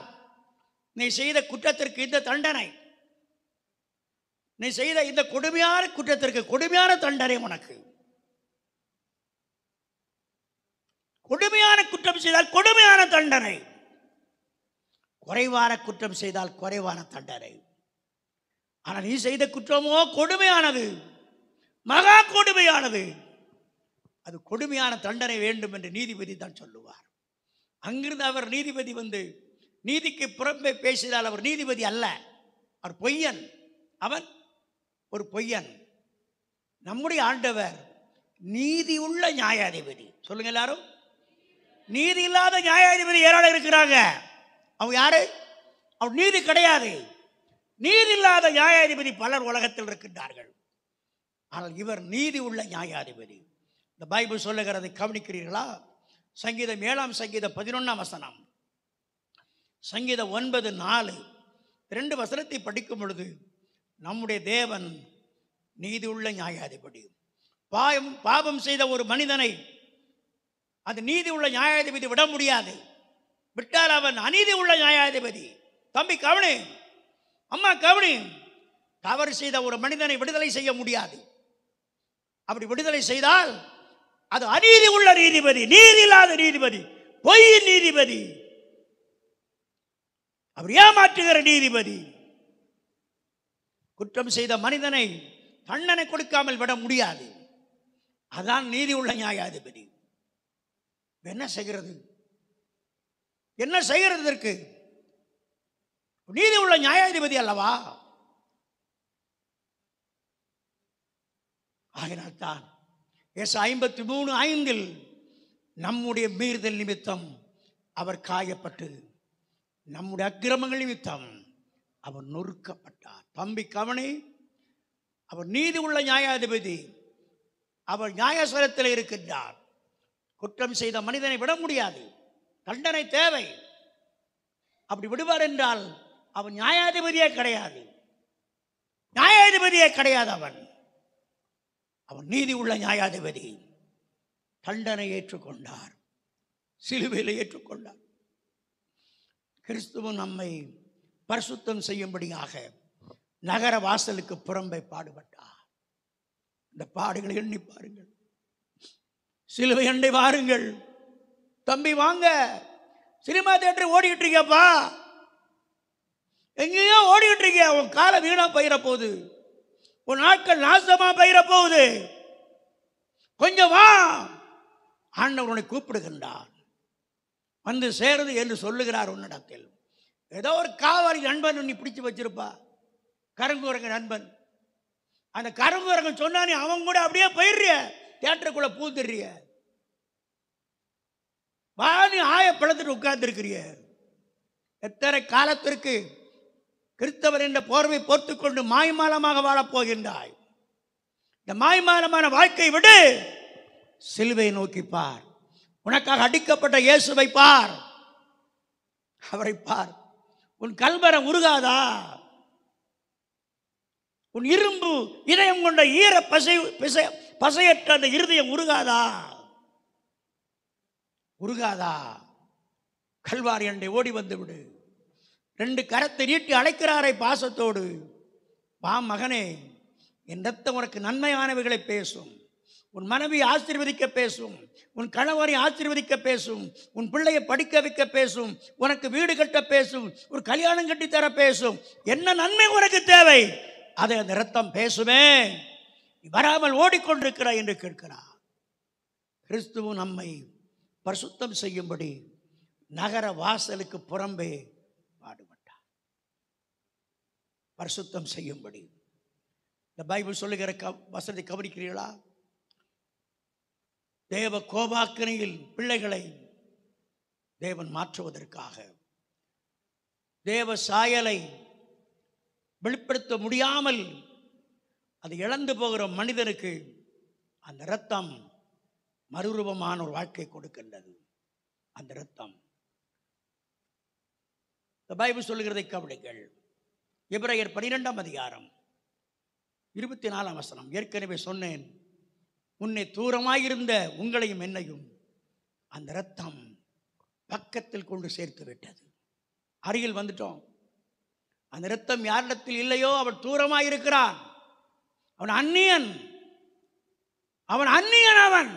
நீ செய்த குற்றத்திற்கு இந்த தண்டனை, நீ செய்த இந்த கொடுமையான குற்றத்திற்கு கொடுமையான தண்டனை உனக்கு. கொடுமையான குற்றம் செய்தால் கொடுமையான தண்டனை, குறைவான குற்றம் செய்தால் குறைவான தண்டனை. ஆனால் நீ செய்த குற்றமோ கொடுமையானது, மகா கொடுமையானது. அது கொடுமையான தண்டனை வேண்டும் என்று நீதிபதி தான் சொல்லுவார். அங்கிருந்து அவர் நீதிபதி வந்து நீதிக்கு புறம்பே பேசினால் அவர் நீதிபதி அல்ல, அவர் பொய்யன். அவன் ஒரு பொய்யன். நம்முடைய ஆண்டவர் நீதி உள்ள நியாயாதிபதி. சொல்லுங்க எல்லாரும். நீதி இல்லாத நியாயாதிபதி ஏராளம் இருக்கிறாங்க. அவங்க யாரு? அவர் நீதி கிடையாது. நீதி இல்லாத நியாயாதிபதி பலர் உலகத்தில் இருக்கின்றார்கள். ஆனால் இவர் நீதி உள்ள நியாயாதிபதி. இந்த பைபிள் சொல்லுகிறதை கவனிக்கிறீர்களா? சங்கீதம் 7ஆம் சங்கீதம் 11ஆம் வசனம், சங்கீதம் 9:4 2 வசனத்தை படிக்கும் பொழுது நம்முடைய தேவன் நீதி உள்ள நியாயாதிபதி. பாவம் செய்த ஒரு மனிதனை அது நீதி உள்ள நியாயாதிபதி விட முடியாது. விட்டால் அவன் அநீதி உள்ள நியாயாதிபதி. தம்பி கவனி, அம்மா கவனி, தவறு செய்த ஒரு மனிதனை விடுதலை செய்ய முடியாது. அப்படி விடுதலை செய்தால் அது அநீதி உள்ள நீதிபதி, நீதி இல்லாத நீதிபதி, பொய்யின் நீதிபதி, அவர் ஏமாற்றுகிற நீதிபதி. குற்றம் செய்த மனிதனை தண்டனை கொடுக்காமல் விட முடியாது. அதான் நீதி உள்ள நியாயாதிபதி. என்ன செய்கிறது? என்ன செய்கிறது? இதற்கு நீதி உள்ள நியாயாதிபதி அல்லவா? ஆகினால்தான் ஏசாயா 53:5 நம்முடைய மீறுதல் நிமித்தம் அவர் காயப்பட்டு நம்முடைய அக்கிரமங்கள் நிமித்தம் அவர் நொறுக்கப்பட்டார். தம்பி கவனி, அவர் நீதி உள்ள நியாயாதிபதி. அவர் நியாயஸ்வரத்தில் இருக்கின்றார். குற்றம் செய்த மனிதனை விட முடியாது, தண்டனை தேவை. அப்படி விடுவார் என்றால் அவன் நியாயாதிபதியே கிடையாது, நியாயாதிபதியே கிடையாது. அவன் நீதி உள்ள நியாயாதிபதி. தண்டனை ஏற்றுக்கொண்டார், சிலுவையில் ஏற்றுக்கொண்டார். கிறிஸ்துவும் நம்மை பரிசுத்தம் செய்யும்படியாக நகர வாசலுக்கு புறம்பே பாடுபட்டார். இந்த பாடுகளை எண்ணி பாருங்கள், சிலுவை எண்ணி பாருங்கள். தம்பி வாங்க, சினிமா தியேட்டர் ஓடிக்கிட்டு இருக்கியாப்பா, எங்கேயோ ஓடிக்கிட்டு இருக்கியா, உன் காலை வீணா பயிர போகுது, உன் நாட்கள் நாசமா பயிர போகுது, கொஞ்சம் வா. ஆண்டவர் உன்னை கூப்பிடுகின்றார், வந்து சேருது என்று சொல்லுகிறார் உன்னிடத்தில். ஏதோ ஒரு காவாலி நண்பன் நீ பிடிச்சு வச்சிருப்பா, கருங்குரங்க நண்பன். அந்த கருங்குரங்க சொன்னா நீ அவன் கூட அப்படியே போயிடுறிய, தியேட்டருக்குள்ள பூந்துடுறிய, வாணி ஆய பழத்துட்டு உட்கார்ந்து இருக்கிறிய. எத்தனை காலத்திற்கு கிறிஸ்தவர் என்ற போர்வை போர்த்துக் கொண்டு மாய்மாலமாக வாழப் போகின்றாய்? இந்த மாய்மாலமான வாழ்க்கை விடு, சிலுவை நோக்கி பார். உனக்காக அடிக்கப்பட்ட இயேசுவை பார், அவரை பார். உன் கல்வரம் உருகாதா? உன் இரும்பு இதயம் கொண்ட ஈர பசையற்ற அந்த இருதயம் உருகாதா? உருகாதா? கல்வாரி அண்டை ஓடி வந்து விடு. 2 கரத்தை நீட்டி அழைக்கிறாரை பாசத்தோடு, வா மகனே, என் ரத்தம் உனக்கு நன்மையானவைகளை பேசும். உன் மனைவி ஆசீர்வதிக்க பேசும், உன் கணவரை ஆசீர்வதிக்க பேசும், உன் பிள்ளையை படிக்க வைக்க பேசும், உனக்கு வீடு கட்ட பேசும், ஒரு கல்யாணம் கட்டி தர பேசும். என்ன நன்மை உனக்கு தேவை? அதை அந்த ரத்தம் பேசுமே. நீ வராமல் ஓடிக்கொண்டிருக்கிறாய் என்று கேட்கிறார். கிறிஸ்துவ நம்மை பரிசுத்தம் செய்யும்படி நகர வாசலுக்கு புறம்பே பாடுபட்டார். பரிசுத்தம் செய்யும்படி இந்த பைபிள் சொல்லுகிற வசனத்தை கவனிக்கிறீர்களா? தேவ கோபாக்கினையில் பிள்ளைகளை தேவன் மாற்றுவதற்காக, தேவ சாயலை வெளிப்படுத்த முடியாமல் அது இழந்து போகிற மனிதனுக்கு அந்த இரத்தம் மறுரூபமான ஒரு வாழ்க்கை கொடுக்கின்றது. அந்த இரத்தம் இந்த பைபிள் சொல்லுகிறதை கவனிங்கள். எபிரேயர் 12ஆம் அதிகாரம் 24ஆம் வசனம். ஏற்கனவே சொன்னேன், முன்னே தூரமாயிருந்த உங்களையும் என்னையும் அந்த இரத்தம் பக்கத்தில் கொண்டு சேர்த்து விட்டது. அருகில் வந்துட்டோம். அந்த இரத்தம் யாரிடத்தில் இல்லையோ அவன் தூரமாயிருக்கிறான். அவன் அந்நியன். அவன்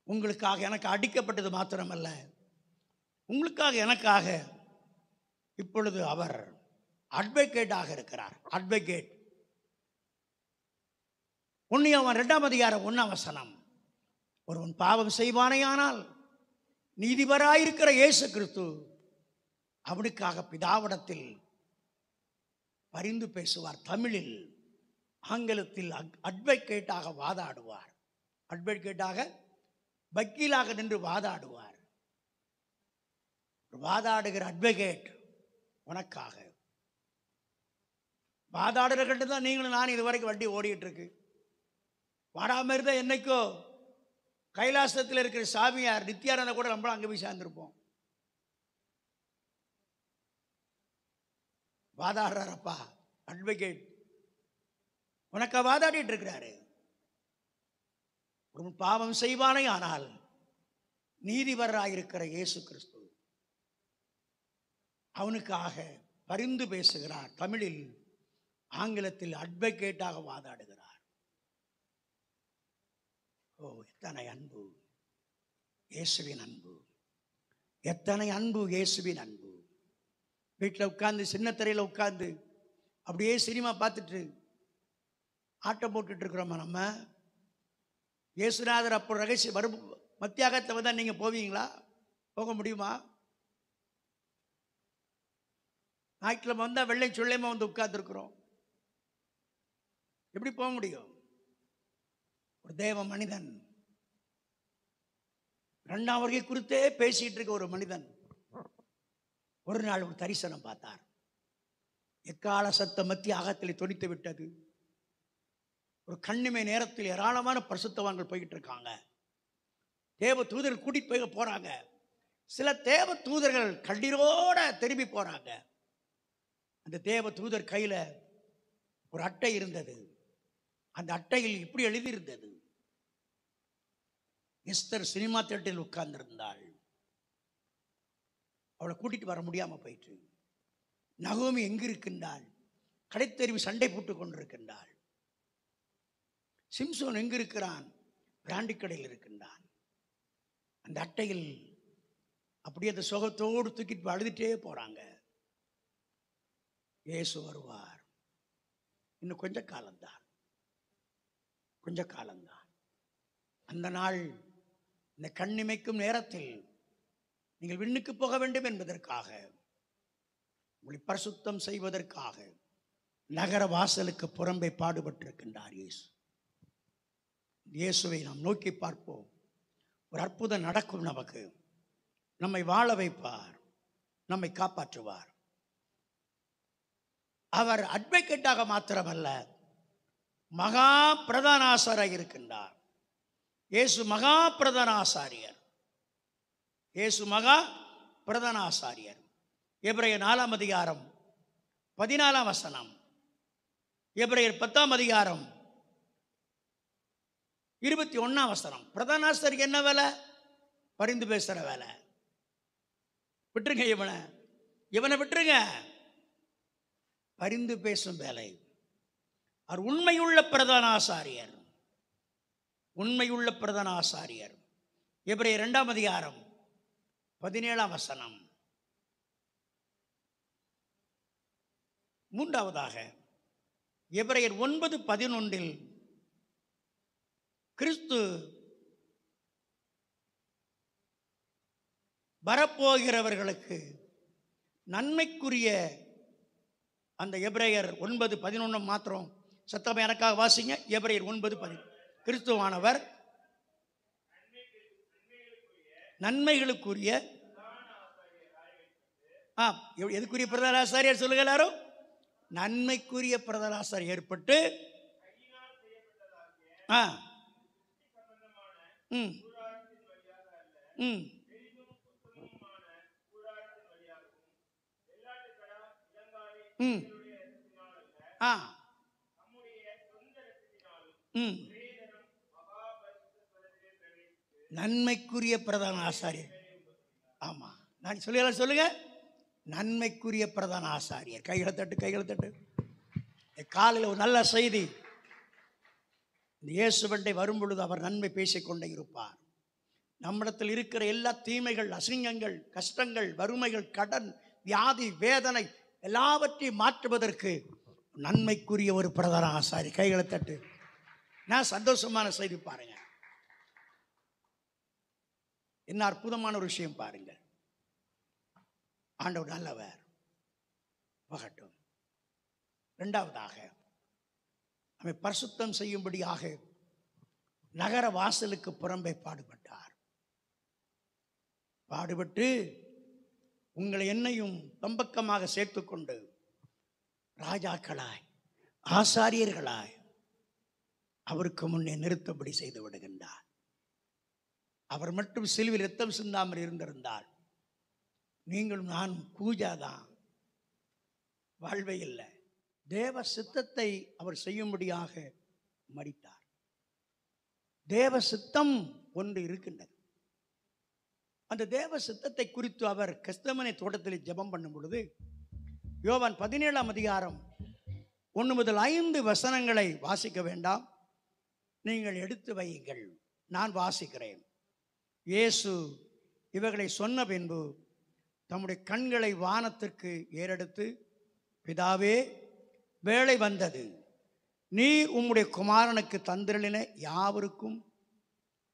உங்களுக்காக எனக்கு அடிக்கப்பட்டது மாத்திரமல்ல, உங்களுக்காக எனக்காக இப்பொழுது அவர் அட்வொகேட்டாக இருக்கிறார். அட்வொகேட். 1 யோவான் 2ஆம் அதிகாரம் 1ஆம் வசனம். ஒருவன் பாவம் செய்வானேயானால் நீதிபராயிருக்கிற இயேசு கிறிஸ்து அவனுக்காக பிதாவிடத்தில் பரிந்து பேசுவார். தமிழில் ஆங்கிலத்தில் அட்வொகேட்டாக வாதாடுவார். அட்வொகேட்டாக வக்கீலாக நின்று வாதாடுவார். வாதாடுகிற அட்வொகேட் உனக்காக வாதாடுற தான். நீங்களும் நான் இதுவரைக்கும் வண்டி ஓடிட்டு இருக்கு. வாடாம இருந்தா என்னைக்கோ கைலாசத்தில் இருக்கிற சாமியார் நித்யானந்த கூட நம்மளும் அங்கே போய் சேர்ந்திருப்போம். வாதாடுறாரப்பா அட்வொகேட், உனக்கா வாதாடிட்டு இருக்கிறாரு. ஒரு பாவம் செய்வானே ஆனால் நீதிபராயிருக்கிற இயேசு கிறிஸ்து அவனுக்காக பரிந்து பேசுகிறார். தமிழில் ஆங்கிலத்தில் அட்வொகேட்டாக வாதாடுகிறார். ஓ, எத்தனை அன்பு இயேசுவின் அன்பு! எத்தனை அன்பு இயேசுவின் அன்பு! வீட்டில் உட்காந்து, சின்ன திரையில் உட்காந்து அப்படியே சினிமா பார்த்துட்டு ஆட்டம் போட்டுட்டு இருக்கிறோமா நம்ம? இயேசுநாதர் அப்போ ரகசிய மத்தியாகத்தில் வந்தால் நீங்கள் போவீங்களா? போக முடியுமா? ஞாயிற்றுக்கிழமை வந்தால் வெள்ளை சொல்லையமா வந்து உட்கார்ந்துருக்குறோம். எப்படி போக முடியும்? ஒரு தேவ மனிதன், 2ஆம் வருகை குறித்தே பேசிட்டு இருக்க ஒரு மனிதன் ஒரு நாள் ஒரு தரிசனம் பார்த்தார். எக்கால சத்த மத்திய ஆகத்தில் தொனித்து விட்டது. ஒரு கண்ணிமை நேரத்தில் ஏராளமான பரிசுத்தவான்கள் போய்கிட்டு இருக்காங்க. தேவ தூதர்கள் கூட்டிட்டு போறாங்க. சில தேவ தூதர்கள் கண்ணீரோட திரும்பி போறாங்க. அந்த தேவ தூதர் கையில ஒரு அட்டை இருந்தது. அந்த அட்டையில் இப்படி எழுதியிருந்தது, எஸ்தர் சினிமா தியேட்டரில் உட்கார்ந்திருந்தாள். அவளை கூட்டிட்டு வர முடியாம போயிட்டு. நகோமி எங்கு இருக்கின்றாள்? கடைத்தெருவி சண்டை போட்டுக் கொண்டிருக்கின்றாள். சிம்சோன் எங்கு இருக்கிறான்? பிராண்டி கடையில் இருக்கின்றான். அந்த அட்டையில் அப்படியே அந்த சோகத்தோடு தூக்கிட்டு அழுதுட்டே போறாங்க. இயேசு வருவார். இன்னும் கொஞ்ச காலம்தான். அந்த நாள், இந்த கண்ணிமைக்கும் நேரத்தில் நீங்கள் விண்ணுக்கு போக வேண்டும் என்பதற்காக, உங்களை பரிசுத்தம் செய்வதற்காக நகர வாசலுக்கு புறம்பே பாடுபட்டிருக்கின்றார் இயேசு. இயேசுவை நாம் நோக்கி பார்ப்போம். ஒரு அற்புதம் நடக்கும். நமக்கு நம்மை வாழ வைப்பார், நம்மை காப்பாற்றுவார். அவர் அட்வொகேட்டாக மாத்திரமல்ல, மகா பிரதான ஆசாரியர் இருக்கின்றார். இயேசு மகா பிரதான ஆசாரியர். இயேசு மகா பிரதான ஆசாரியர். எபிரேயர் 4ஆம் அதிகாரம் 14ஆம் வசனம், எபிரேயர் 10ஆம் அதிகாரம் 21ஆம் வசனம். பிரதான ஆசாரியர் என்ன வேலை? பரிந்து பேசுற வேலை. விட்டுருங்க, இவனை விட்டுருங்க. பரிந்து பேசும் வேலை. அவர் உண்மையுள்ள பிரதான ஆசாரியர். உண்மையுள்ள பிரதான ஆசாரியர். எபிரேயர் 2ஆம் அதிகாரம் 17ஆம் வசனம். மூன்றாவதாக எபிரேயர் 9:11 கிறிஸ்து வரப்போகிறவர்களுக்கு நன்மைக்குரிய அந்த எபிரேயர் 9:11 மாத்திரம் சத்தமே எனக்காக வாசிங்க. எபிரேயர் 9:11. கிறிஸ்துவானவர் நன்மைகளுக்குரிய எதுக்குரிய பிரதான ஆசாரியர் சொல்லுங்க எல்லாரும். நன்மைக்குரிய பிரதான ஆசாரியர் ஏற்பட்டு நன்மைக்குரிய பிரதான ஆசாரியர். ஆமா, நான் சொல்லுங்க. நன்மைக்குரிய பிரதான ஆசாரியர். கைகளை தட்டு. காலையில் ஒரு நல்ல செய்தி. இயேசுவண்டை வரும் பொழுது அவர் நன்மை பேசிக்கொண்டே இருப்பார். நம்மிடத்தில் இருக்கிற எல்லா தீமைகள், அசிங்கங்கள், கஷ்டங்கள், வறுமைகள், கடன், வியாதி, வேதனை எல்லாவற்றையும் மாற்றுவதற்கு நன்மைக்குரிய ஒரு பிரதான ஆசாரி. கைகளை தட்டு. நான் சந்தோஷமான செய்தி பாருங்க. என்ன அற்புதமான ஒரு விஷயம் பாருங்க. ஆண்டவர் நல்லவர். பகட்டும். இரண்டாவதாக நம்மை பரிசுத்தம் செய்யும்படியாக நகர வாசலுக்கு புறம்பே பாடுபட்டார். பாடுபட்டு உங்களை என்னையும் தம்பக்கமாக சேர்த்துக்கொண்டு ராஜாக்களாய் ஆசாரியர்களாய் அவருக்கு முன்னே நிறுத்தபடி செய்து விடுகின்றார். அவர் மட்டும் சிலுவையில் இரத்தம் சிந்தாமல் இருந்திருந்தால் நீங்களும் நானும் பூஜாதான், வாழ்வே இல்லை. தேவ சித்தத்தை அவர் செய்யும்படியாக மரித்தார். தேவ சித்தம் ஒன்று இருக்கின்றது. அந்த தேவ சித்தத்தை குறித்து அவர் கெத்செமனே தோட்டத்தில் ஜெபம் பண்ணும் பொழுது யோவான் 17ஆம் அதிகாரம் 1 முதல் 5 வசனங்களை வாசிக்க வேண்டாம், நீங்கள் எடுத்து வையுங்கள், நான் வாசிக்கிறேன். இயேசு இவர்களை சொன்ன பின்பு தம்முடைய கண்களை வானத்திற்கு ஏறெடுத்து, பிதாவே, வேளை வந்தது, நீர் உம்முடைய குமாரனுக்கு தந்திரளின யாவருக்கும்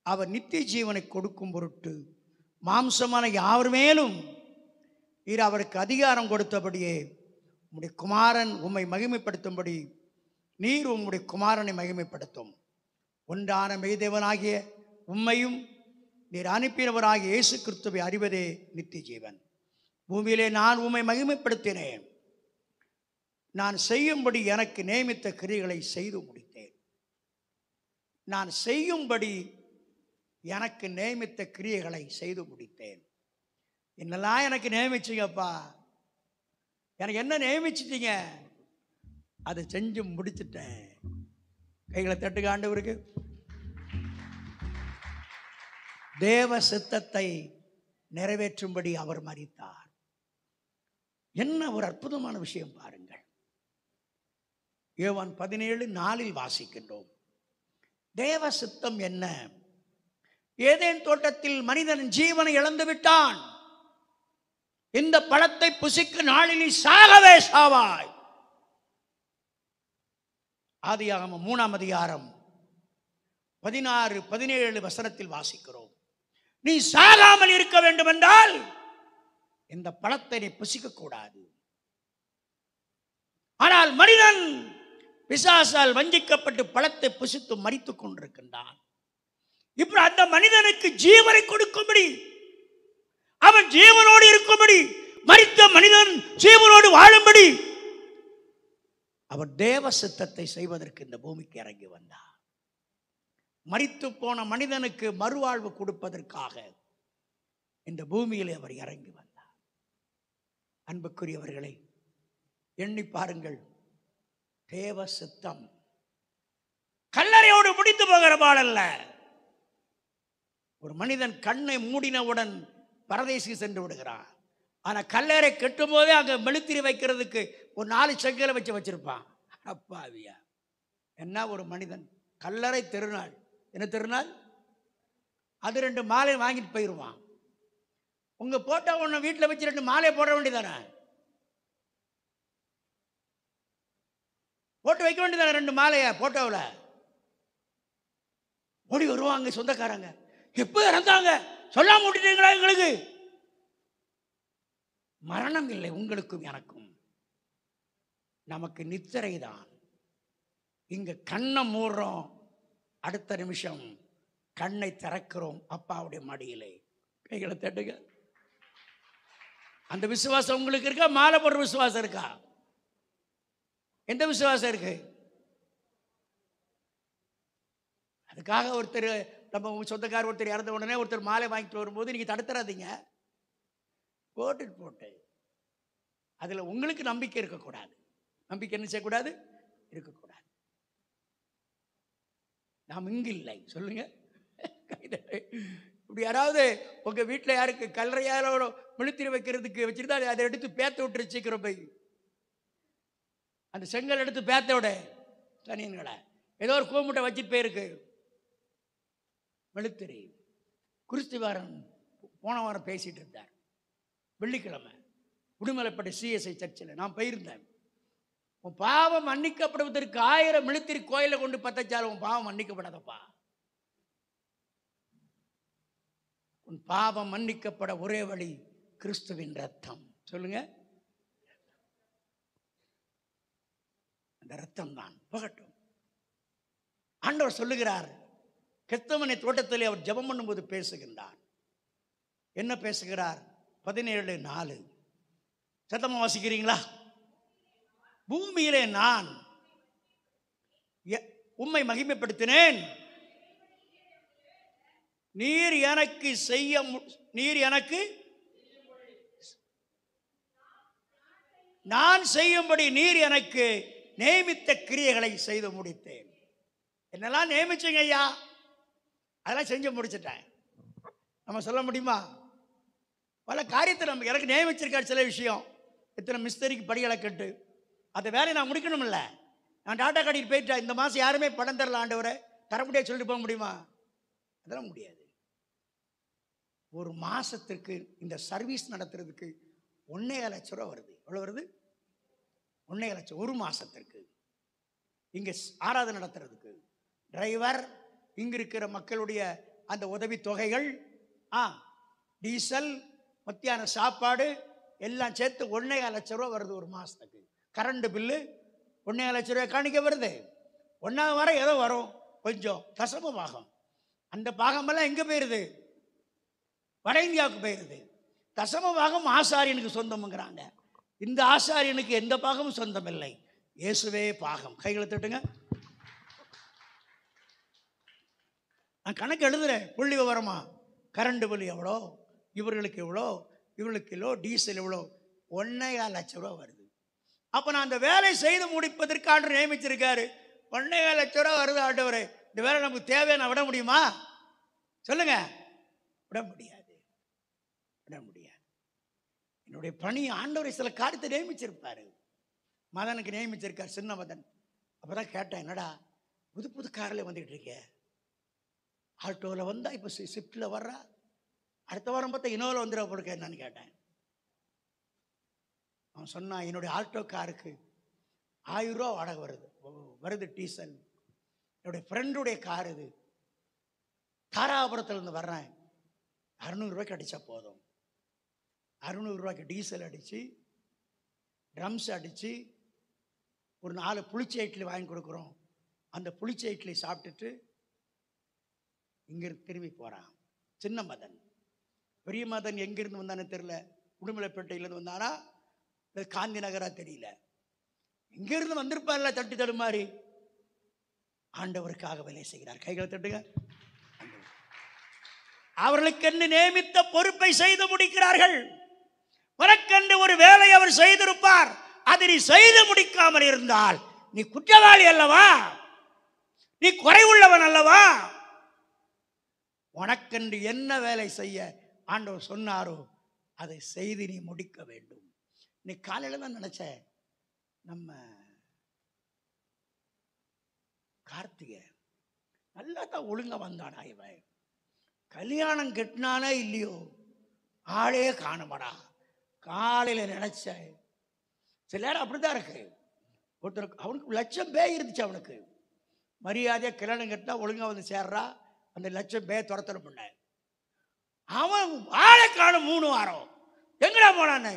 அவர் நித்திய ஜீவனை கொடுக்கும் பொருட்டு மாம்சமான யாவர் மேலும் நீர் அவருக்கு அதிகாரம் கொடுத்தபடியே உம்முடைய குமாரன் உம்மை மகிமைப்படுத்தும்படி நீர் உம்முடைய குமாரனை மகிமைப்படுத்தும். ஒன்றான மெய்தேவனாகிய உம்மையும் நீர் அனுப்பினவராகிய இயேசு கிறிஸ்துவை அறிவதே நித்திய ஜீவன். பூமியிலே நான் உம்மை மகிமைப்படுத்தினேன். நான் செய்யும்படி எனக்கு நியமித்த கிரியைகளை செய்து முடித்தேன். நான் செய்யும்படி எனக்கு நியமித்த கிரியைகளை செய்து முடித்தேன். என்னெல்லாம் எனக்கு நியமிச்சிங்கப்பா, எனக்கு என்ன நியமிச்சிட்டீங்க, அதை செஞ்சு முடிச்சுட்டேன். கைகளை தட்டுக ஆண்டவருக்கு. தேவ சித்தத்தை நிறைவேற்றும்படி அவர் மரித்தார். என்ன ஒரு அற்புதமான விஷயம் பாருங்கள். யோவான் 17:4 வாசிக்கின்றோம். தேவ சித்தம் என்ன? ஏதேன் தோட்டத்தில் மனிதன் ஜீவனை இழந்து விட்டான். இந்த பழத்தை புசிக்கும் நாளில் நீ சாகவே சாவாய். ஆதியாகமம் 3ஆம் அதிகாரம் 16-17 வசனத்தில் வாசிக்கிறோம். நீ சாகாமல் இருக்க வேண்டும் என்றால் இந்த பழத்தை நீ புசிக்க கூடாது. ஆனால் மனிதன் பிசாசால் வஞ்சிக்கப்பட்டு பழத்தை புசித்து மரித்துக் கொண்டிருக்கின்றான். இப்ப அந்த மனிதனுக்கு ஜீவனை கொடுக்கும்படி, அவன் ஜீவனோடு இருக்கும்படி, மரித்த மனிதன் ஜீவனோடு வாழும்படி அவர் தேவ சித்தத்தை செய்வதற்கு இந்த பூமிக்கு இறங்கி வந்தார். மரித்து போன மனிதனுக்கு மறுவாழ்வு கொடுப்பதற்காக இந்த பூமியில் அவர் இறங்கி வந்தார். அன்புக்குரியவர்களை எண்ணி பாருங்கள். தேவ சித்தம் கல்லறையோடு முடித்து போகிற பாடல்ல. ஒரு மனிதன் கண்ணை மூடினவுடன் பரதேசி சென்று விடுகிறான். ஆனா கல்லறை கட்டும் போதே அங்க மெழுத்திரி வைக்கிறதுக்கு ஒரு 4 செங்கலை வச்சிருப்பான். அப்பாவியா, என்ன ஒரு மனிதன்! கல்லறை திருநாள், என்ன திருநாள் அது, 2 மாலை வாங்கிட்டு போயிடுவான். உங்க போட்டோ ஒன்று வீட்டில் வச்சு 2 மாலையை போட வேண்டியதானே? போட்டு வைக்க வேண்டியதானே 2 மாலையை போட்டோவில்? ஓடி வருவாங்க சொந்தக்காரங்க. எப்போ இறந்தாங்க சொல்லாம விட்டுட்டீங்களா? எங்களுக்கு மரணம் இல்லை, உங்களுக்கும் எனக்கும். நமக்கு நித்திரை தான். இங்க கண்ணை மூடுறோம், அடுத்த நிமிஷம் கண்ணை திறக்கிறோம் அப்பாவுடைய மடியிலே. கைகளை தட்டுங்க. அந்த விசுவாசம் உங்களுக்கு இருக்கா? மாலை போடுற விசுவாசம் இருக்கா? எந்த விசுவாசம் இருக்கு? அதுக்காக ஒருத்தர், நம்ம சொந்தக்காரர் ஒருத்தர் இறந்த உடனே ஒருத்தர் மாலை வாங்கிட்டு வரும்போது நீங்க தடுத்துறாதீங்க, போட்டு அதுல உங்களுக்கு நம்பிக்கை இருக்கக்கூடாது. நம்பிக்கை என்ன செய்யக்கூடாது? இருக்கக்கூடாது. நாம் இங்கு இல்லை. சொல்லுங்க. இப்படி யாராவது உங்க வீட்டில் யாருக்கு கல்லறையாரோட விழுத்திரி வைக்கிறதுக்கு வச்சிருந்தா அதை எடுத்து பேத்த விட்டு சீக்கிரம் போய் அந்த செங்கல் எடுத்து பேத்த விட தனியன்களை ஏதோ ஒரு கோமுட்டை வச்சுட்டு போயிருக்கு. வெளுத்திரி கிறிஸ்துவாரன் போன வாரம் பேசிட்டு இருந்தார். வெள்ளிக்கிழமை உடுமலைப்பட்ட சிஎஸ்ஐ சர்ச்சில் நான் போயிருந்தேன். உன் பாவம் மன்னிக்கப்படுவதற்கு 1000 மிழுத்திரி கோயிலை கொண்டு பத்தச்சாலும் உன் பாவம் மன்னிக்கப்படாதப்பா. உன் பாவம் மன்னிக்கப்பட ஒரே வழி கிறிஸ்துவின் ரத்தம். சொல்லுங்க. அந்த ரத்தம் தான் போகட்டும். ஆண்டவர் சொல்லுகிறார், கெத்செமனே தோட்டத்திலே அவர் ஜெபம் பண்ணும்போது பேசுகின்றார். என்ன பேசுகிறார்? 17:4 சத்தமா வாசிக்கிறீங்களா? பூமியிலே நான் உம்மை மகிமைப்படுத்தினேன், நீர் எனக்கு நான் செய்யும்படி நீர் எனக்கு நியமித்த கிரியைகளை செய்து முடித்தேன். என்னெல்லாம் நியமிச்சீங்க ஐயா, அதெல்லாம் செஞ்சு முடிச்சிட்டேன். நம்ம சொல்ல முடியுமா? பல காரியத்தை நம்ம எனக்கு நியமிச்சிருக்காரு. சில விஷயம், எத்தனை மிஸ்திரிக்கு படிகளை கட்டு அந்த வேலையை நான் முடிக்கணும்ல. நான் டாட்டா கடைக்கு போயிட்டேன், இந்த மாதம் யாருமே பணம் தரல ஆண்டவரை, தர முடியாது சொல்லிட்டு போக முடியுமா? அதெல்லாம் முடியாது. ஒரு மாதத்துக்கு இந்த சர்வீஸ் நடத்துறதுக்கு 1.5 லட்சம் ரூபா வருது. எவ்வளோ வருது? 1.5 லட்சம் ஒரு மாதத்திற்கு. இங்கே ஆராதனை நடத்துறதுக்கு டிரைவர், இங்கே இருக்கிற மக்களுடைய அந்த உதவி தொகைகள், டீசல், மத்தியான சாப்பாடு எல்லாம் சேர்த்து 1.5 லட்சம் ரூபா வருது ஒரு மாதத்துக்கு. கரண்ட் பில்லு 1.5 லட்சம் ரூபாய் காணிக்க வருது. 1ஆவது வர ஏதோ வரும் கொஞ்சம் தசம பாகம். அந்த பாகமெல்லாம் எங்கே போயிடுது? வட இந்தியாவுக்கு போயிடுது. தசம பாகம் ஆசாரியனுக்கு சொந்தம்ங்கிறாங்க. இந்த ஆசாரியனுக்கு எந்த பாகமும் சொந்தம் இல்லை, இயேசுவே பாகம். கைகளை தட்டுங்க. நான் கணக்கு எழுதுறேன், புள்ளி விவரமா. கரண்ட் பில் எவ்வளோ, இவர்களுக்கு எவ்வளோ, இவர்களுக்கு கிலோ டீசல் எவ்வளோ, 1.5 லட்சம் ரூபா வருது. அப்போ நான் அந்த வேலை செய்து முடிப்பதற்கு ஆண்டவர் நியமிச்சிருக்காரு. 1.5 லட்சம் ரூபா வருது ஆண்டவரே, இந்த வேலை நமக்கு தேவையான விட முடியுமா? சொல்லுங்க. விட முடியாது, விட முடியாது. என்னுடைய பணி ஆண்டவரை சில காரியத்தை நியமிச்சிருப்பாரு. மதனுக்கு நியமிச்சிருக்கார், சின்ன மதன். அப்போதான் கேட்டேன், என்னடா புது புது காரில் வந்துகிட்டு இருக்கே, ஆல்டோவில் வந்தா இப்போ ஸ்விஃப்டில் வர்றா, அடுத்த வாரம் பார்த்தா இனோவில் வந்துட போடுக்க என்னன்னு கேட்டேன். அவன் சொன்னான், என்னுடைய ஆல்டோ காருக்கு 1000 ரூபா வாடகை வருது டீசல். என்னுடைய ஃப்ரெண்டுடைய கார் இது, தாராபுரத்துலேருந்து வர்றேன், 600 ரூபாய்க்கு அடித்தா போதும். 600 ரூபாய்க்கு டீசல் அடித்து, ட்ரம்ஸ் அடித்து, ஒரு 4 புளிச்ச இட்லி வாங்கி கொடுக்குறோம். அந்த புளிச்ச இட்லி சாப்பிட்டுட்டு இங்கிருந்து திரும்பி போகிறான். சின்ன மதன். பெரிய மதன் எங்கிருந்து வந்தானே தெரியல, உடுமலைப்பேட்டையிலேருந்து வந்தானா காந்தி நகரா தெரியல, இங்கிருந்து வந்திருப்பார்ல தட்டி தடுமாறி. ஆண்டவருக்காக வேலை செய்கிறார். கைகளை தட்டுங்க. அவர்களுக்கென்று நியமித்த பொறுப்பை செய்து முடிக்கிறார்கள். உனக்கென்று ஒரு வேலை அவர் செய்திருப்பார், அதை நீ செய்து முடிக்காமல் இருந்தால் நீ குற்றவாளி அல்லவா, நீ குறைவுள்ளவன் அல்லவா? உனக்கென்று என்ன வேலை செய்ய ஆண்டவர் சொன்னாரோ அதை செய்து நீ முடிக்க வேண்டும். நீ காலையில் தான் நினைச்ச, நம்ம கார்த்திகை நல்லா தான் ஒழுங்கா வந்தாடா, இவன் கல்யாணம் கட்டினானே இல்லையோ ஆளே காணமாடா. காலையில் நினைச்ச. சில நேரம் அப்படிதான் இருக்கு. ஒருத்தருக்கு அவனுக்கு லட்சம் பேய் இருந்துச்சு, அவனுக்கு மரியாதையாக கல்யாணம் கட்டினா ஒழுங்கா வந்து சேர்றா, அந்த லட்சம் பேர் துரத்தன பண்ண. அவன் ஆளை காணும் 3 வாரம். எங்கடா போனான்னு?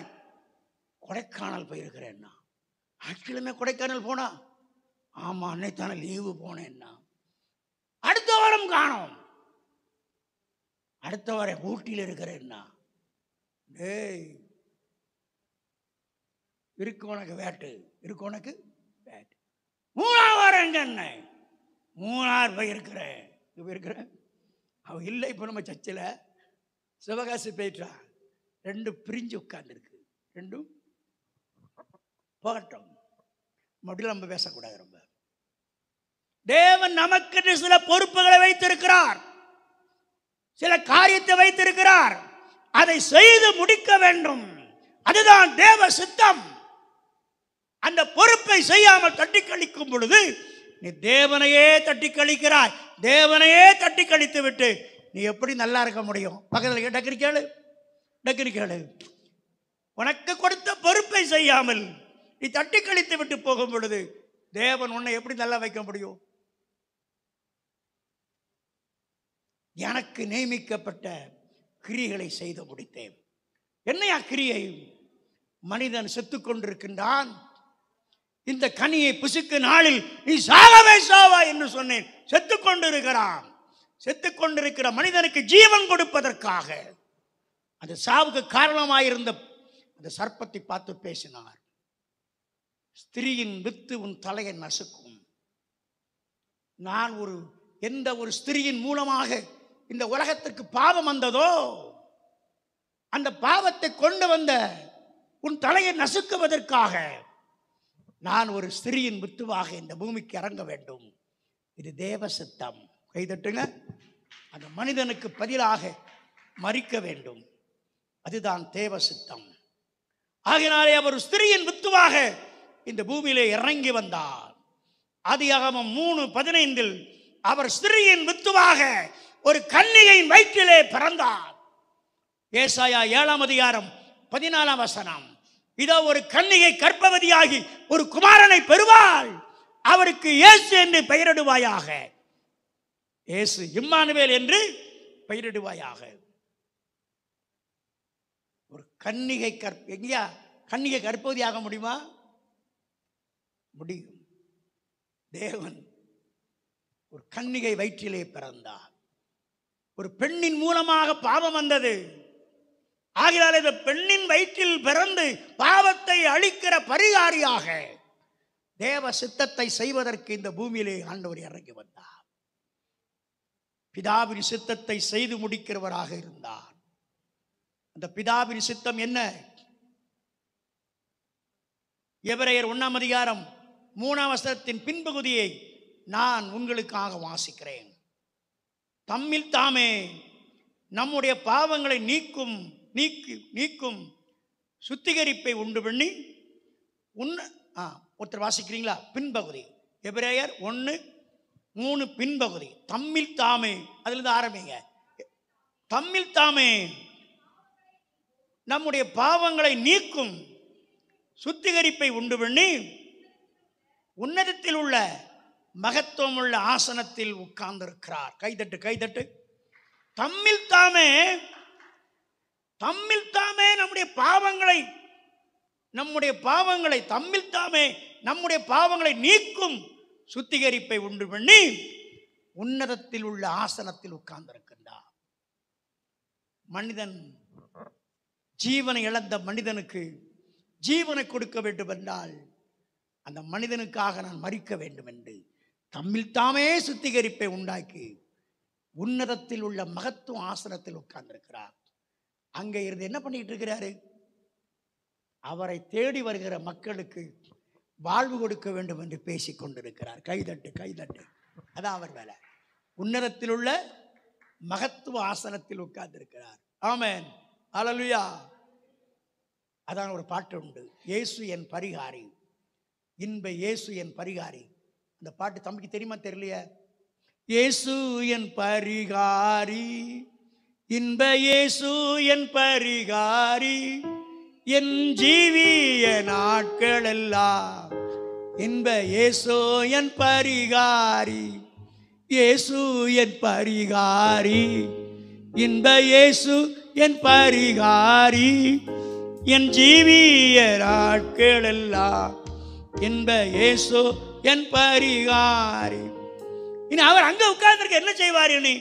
கொடைக்கானல் போயிருக்கிறேன்னா. ஆட்கிழமை கொடைக்கானல் போனா? ஆமா, அன்னைத்தானே லீவு போனேன்னா. அடுத்த வாரம் காணோம். அடுத்த வாரம் ஊட்டியில் இருக்கிறேன்னா. டேய், இருக்கு உனக்கு வேட்டு, இருக்கு உனக்கு வேட்டு. 3ஆம் வாரம் எங்க என்ன? மூணார் போயிருக்கிறேன். போயிருக்கிறேன். அவன் இல்லை. இப்போ நம்ம சர்ச்சில் சிவகாசி போயிட்டா. 2 பிரிஞ்சு உட்கார்ந்துருக்கு. 2 போகட்டும். மறுபடியும் நம்ம பேசக்கூடாது. ரொம்ப தேவன் நமக்கு சில பொறுப்புகளை வைத்திருக்கிறார், சில காரியத்தை வைத்திருக்கிறார். அதை செய்து முடிக்க வேண்டும். அதுதான் தேவ சித்தம். அந்த பொறுப்பை செய்யாமல் தட்டி கழிக்கும் பொழுது நீ தேவனையே தட்டி கழிக்கிறாய். தேவனையே தட்டி கழித்து விட்டு நீ எப்படி நல்லா இருக்க முடியும்? பக்கத்தில் டக்குனு கேளு, டக்குனு கேளு. உனக்கு கொடுத்த பொறுப்பை செய்யாமல் நீ தட்டி கழித்து விட்டு போகும் பொழுது தேவன் உன்னை எப்படி நல்லா வைக்க முடியும்? எனக்கு நியமிக்கப்பட்ட கிரியைகளை செய்து முடித்தேன். என்னையா கிரியை? மனிதன் செத்து கொண்டிருக்கின்றான். இந்த கனியை புசிக்கும் நாளில் நீ சாகவே சாவா என்று சொன்னேன். செத்து கொண்டிருக்கிறான். செத்து கொண்டிருக்கிற மனிதனுக்கு ஜீவன் கொடுப்பதற்காக அந்த சாவுக்கு காரணமாயிருந்த அந்த சர்ப்பத்தை பார்த்து பேசினார். ஸ்திரீயின் வித்து உன் தலையை நசுக்கும். நான் எந்த ஒரு ஸ்திரீயின் மூலமாக இந்த உலகத்திற்கு பாவம் வந்ததோ, அந்த பாவத்தை கொண்டு வந்த உன் தலையை நசுக்குவதற்காக நான் ஒரு ஸ்திரீயின் வித்துவாக இந்த பூமிக்கு இறங்க வேண்டும். இது தேவ சித்தம். கைதட்டுங்க. அந்த மனிதனுக்கு பதிலாக மரிக்க வேண்டும். அதுதான் தேவ சித்தம். ஆகினாலே அவர் ஸ்திரீயின் வித்துவாக இந்த பூமியிலே இறங்கி வந்தார். ஆதியாகமம் 3:15 அவர் ஸ்திரீயின் வித்துவாக ஒரு கன்னிகையின் வயிற்றிலே பிறந்தார். ஏசாயா 7:14 இதோ ஒரு கன்னிகை கர்ப்பவதியாகி ஒரு குமாரனை பெறுவாள், அவருக்கு இயேசு என்று பெயரிடுவாயாக. இயேசு இம்மானுவேல் என்று பெயரிடுவாயாக. ஒரு கன்னிகை எங்கேயா கன்னிகை கர்ப்பவதியாக முடியுமா? முடியும். தேவன் ஒரு கன்னிகை வயிற்றிலே பிறந்தார். ஒரு பெண்ணின் மூலமாக பாவம் வந்தது. ஆகையால் இந்த பெண்ணின் வயிற்றில் பிறந்து பாவத்தை அழிக்கிற பரிகாரியாக தேவ சித்தத்தை செய்வதற்கு இந்த பூமியிலே ஆண்டவர் இறங்கி வந்தார். பிதாவின் சித்தத்தை செய்து முடிக்கிறவராக இருந்தார். அந்த பிதாவின் சித்தம் என்ன? எபிரேயர் 1:3 பின்பகுதியை நான் உங்களுக்காக வாசிக்கிறேன். தம்மில் தாமே நம்முடைய பாவங்களை நீக்கும் சுத்திகரிப்பை உண்டு பண்ணி ஒருத்தர் வாசிக்கிறீங்களா? பின்பகுதி எபிரேயர் 1:3 பின்பகுதி. தம்மில் தாமே, அதிலிருந்து ஆரம்பிங்க. தம்மில் தாமே நம்முடைய பாவங்களை நீக்கும் சுத்திகரிப்பை உண்டு பண்ணி உன்னதத்தில் உள்ள மகத்துவம் உள்ள ஆசனத்தில் உட்கார்ந்திருக்கிறார். கைதட்டு, கைதட்டு. தம்மில் தாமே நம்முடைய பாவங்களை நீக்கும் சுத்திகரிப்பை உண்டு பண்ணி உன்னதத்தில் உள்ள ஆசனத்தில் உட்கார்ந்திருக்கின்றார். மனிதன் ஜீவனை இழந்த மனிதனுக்கு ஜீவனை கொடுக்க வேண்டும் என்றால் அந்த மனிதனுக்காக நான் மரிக்க வேண்டும் என்று தம்மில் தாமே சுத்திகரிப்பை உண்டாக்கி உன்னதத்தில் உள்ள மகத்துவ ஆசனத்தில் உட்கார்ந்திருக்கிறார். அங்கே இருந்து என்ன பண்ணிட்டு இருக்கிறாரு? அவரை தேடி வருகிற மக்களுக்கு வாழ்வு கொடுக்க வேண்டும் என்று பேசிக் கொண்டிருக்கிறார். கைதட்டு, கைதட்டு. அதான் அவர் வேலை. உன்னதத்தில் உள்ள மகத்துவ ஆசனத்தில் உட்கார்ந்திருக்கிறார். ஆமென், அல்லேலூயா. அதான் ஒரு பாட்டு உண்டு, இயேசு என் பரிகாரி, இன்ப இயேசு என் பரிகாரி. அந்த பாட்டு தம்பிக்கு தெரியுமா தெரியலையா? இயேசு என் பரிகாரி, இன்ப இயேசு என் பரிகாரி, என் ஜீவிய நாட்கள் எல்லாம் இன்ப இயேசு என் பரிகாரி, இயேசு என் பரிகாரி, இன்ப இயேசு என் பரிகாரி, என் ஜீவிய நாட்கள் எல்லாம் இன்ப இயேசு என் பரிகாரி. இனி அவர் அங்க உட்கார்ந்திருக்க என்ன செய்வார்? இனி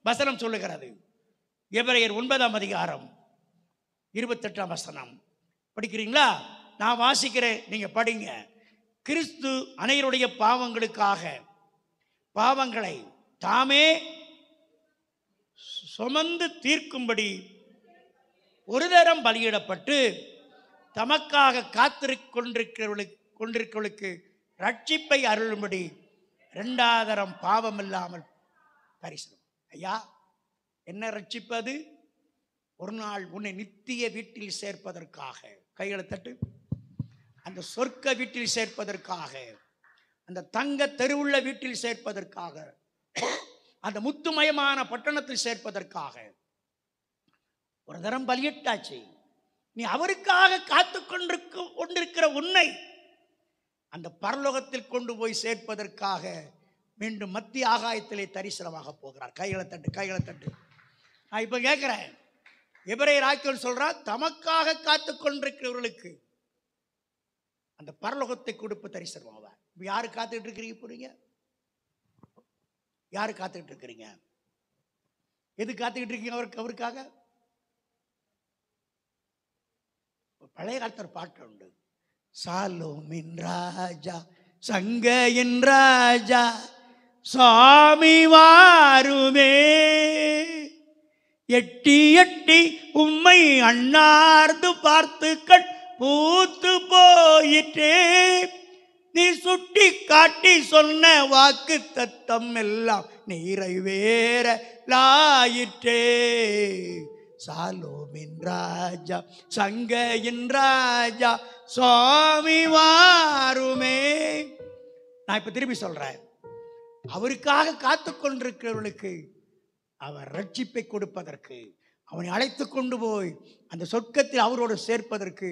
வசனம் சொல்லுகிறது. எபிரேயர் 9ஆம் அதிகாரம் 28ஆம் வசனம் படிக்கிறீங்களா? நான் வாசிக்கிறேன், நீங்க படிங்க. கிறிஸ்து அனைவருடைய பாவங்களை தாமே சுமந்து தீர்க்கும்படி ஒரு தரம் பலியிடப்பட்டு தமக்காக கொண்டிருக்கிறவர்களுக்கு ரட்சிப்பை அருளும்படி இரண்டாதரம் பாவம் இல்லாமல் பரிசுரம். ஐயா, என்ன ரட்சிப்பது? ஒரு நாள் உன்னை நித்திய வீட்டில் சேர்ப்பதற்காக, கைகளை தட்டு, அந்த சொர்க்க வீட்டில் சேர்ப்பதற்காக, அந்த தங்க தெருவுள்ள வீட்டில் சேர்ப்பதற்காக, அந்த முத்துமயமான பட்டணத்தில் சேர்ப்பதற்காக ஒரு தரம் பலியிட்டாச்சு. நீ அவருக்காக காத்து கொண்டிருக்கிற உன்னை அந்த பரலோகத்தில் கொண்டு போய் சேர்ப்பதற்காக மீண்டும் மத்திய ஆகாயத்திலே தரிசனமாக போகிறார். கைகளை தட்டு, கைகளை தட்டு. நான் இப்ப கேட்கிறேன், எபிரேயர் ஆக்கியோன் சொல்றார், தமக்காக காத்து கொண்டிருக்கிறவர்களுக்கு அந்த பரலோகத்தை கொடுப்பு தரிசனமாவார். யாரு காத்துட்டு இருக்கிறீங்க? போறீங்க, யாரு காத்துட்டு இருக்கிறீங்க? எது காத்துக்கிட்டு இருக்கீங்க? அவருக்காக. பழைய காலத்தில் பாட்டு உண்டு, சாலோமின் ராஜா சங்கையின் ராஜா சுவாமி வாருமே, எட்டி எட்டி உம்மை அண்ணார்ந்து பார்த்து கண் பூத்து போயிற்றே, நீ சுட்டி காட்டி சொன்ன வாக்கு தத்தம் எல்லாம் நிறைவேறலாயிற்றே. சாலோமின் ராஜா சங்கையின் ராஜா சுவாமி வாருமே. நான் இப்ப திரும்பி சொல்றேன், அவருக்காக காத்து கொண்டிருக்கிறவர்களுக்கு அவர் ரட்சிப்பை கொடுப்பதற்கு, அவனை அழைத்து கொண்டு போய் அந்த சொர்க்கத்தில் அவரோடு சேர்ப்பதற்கு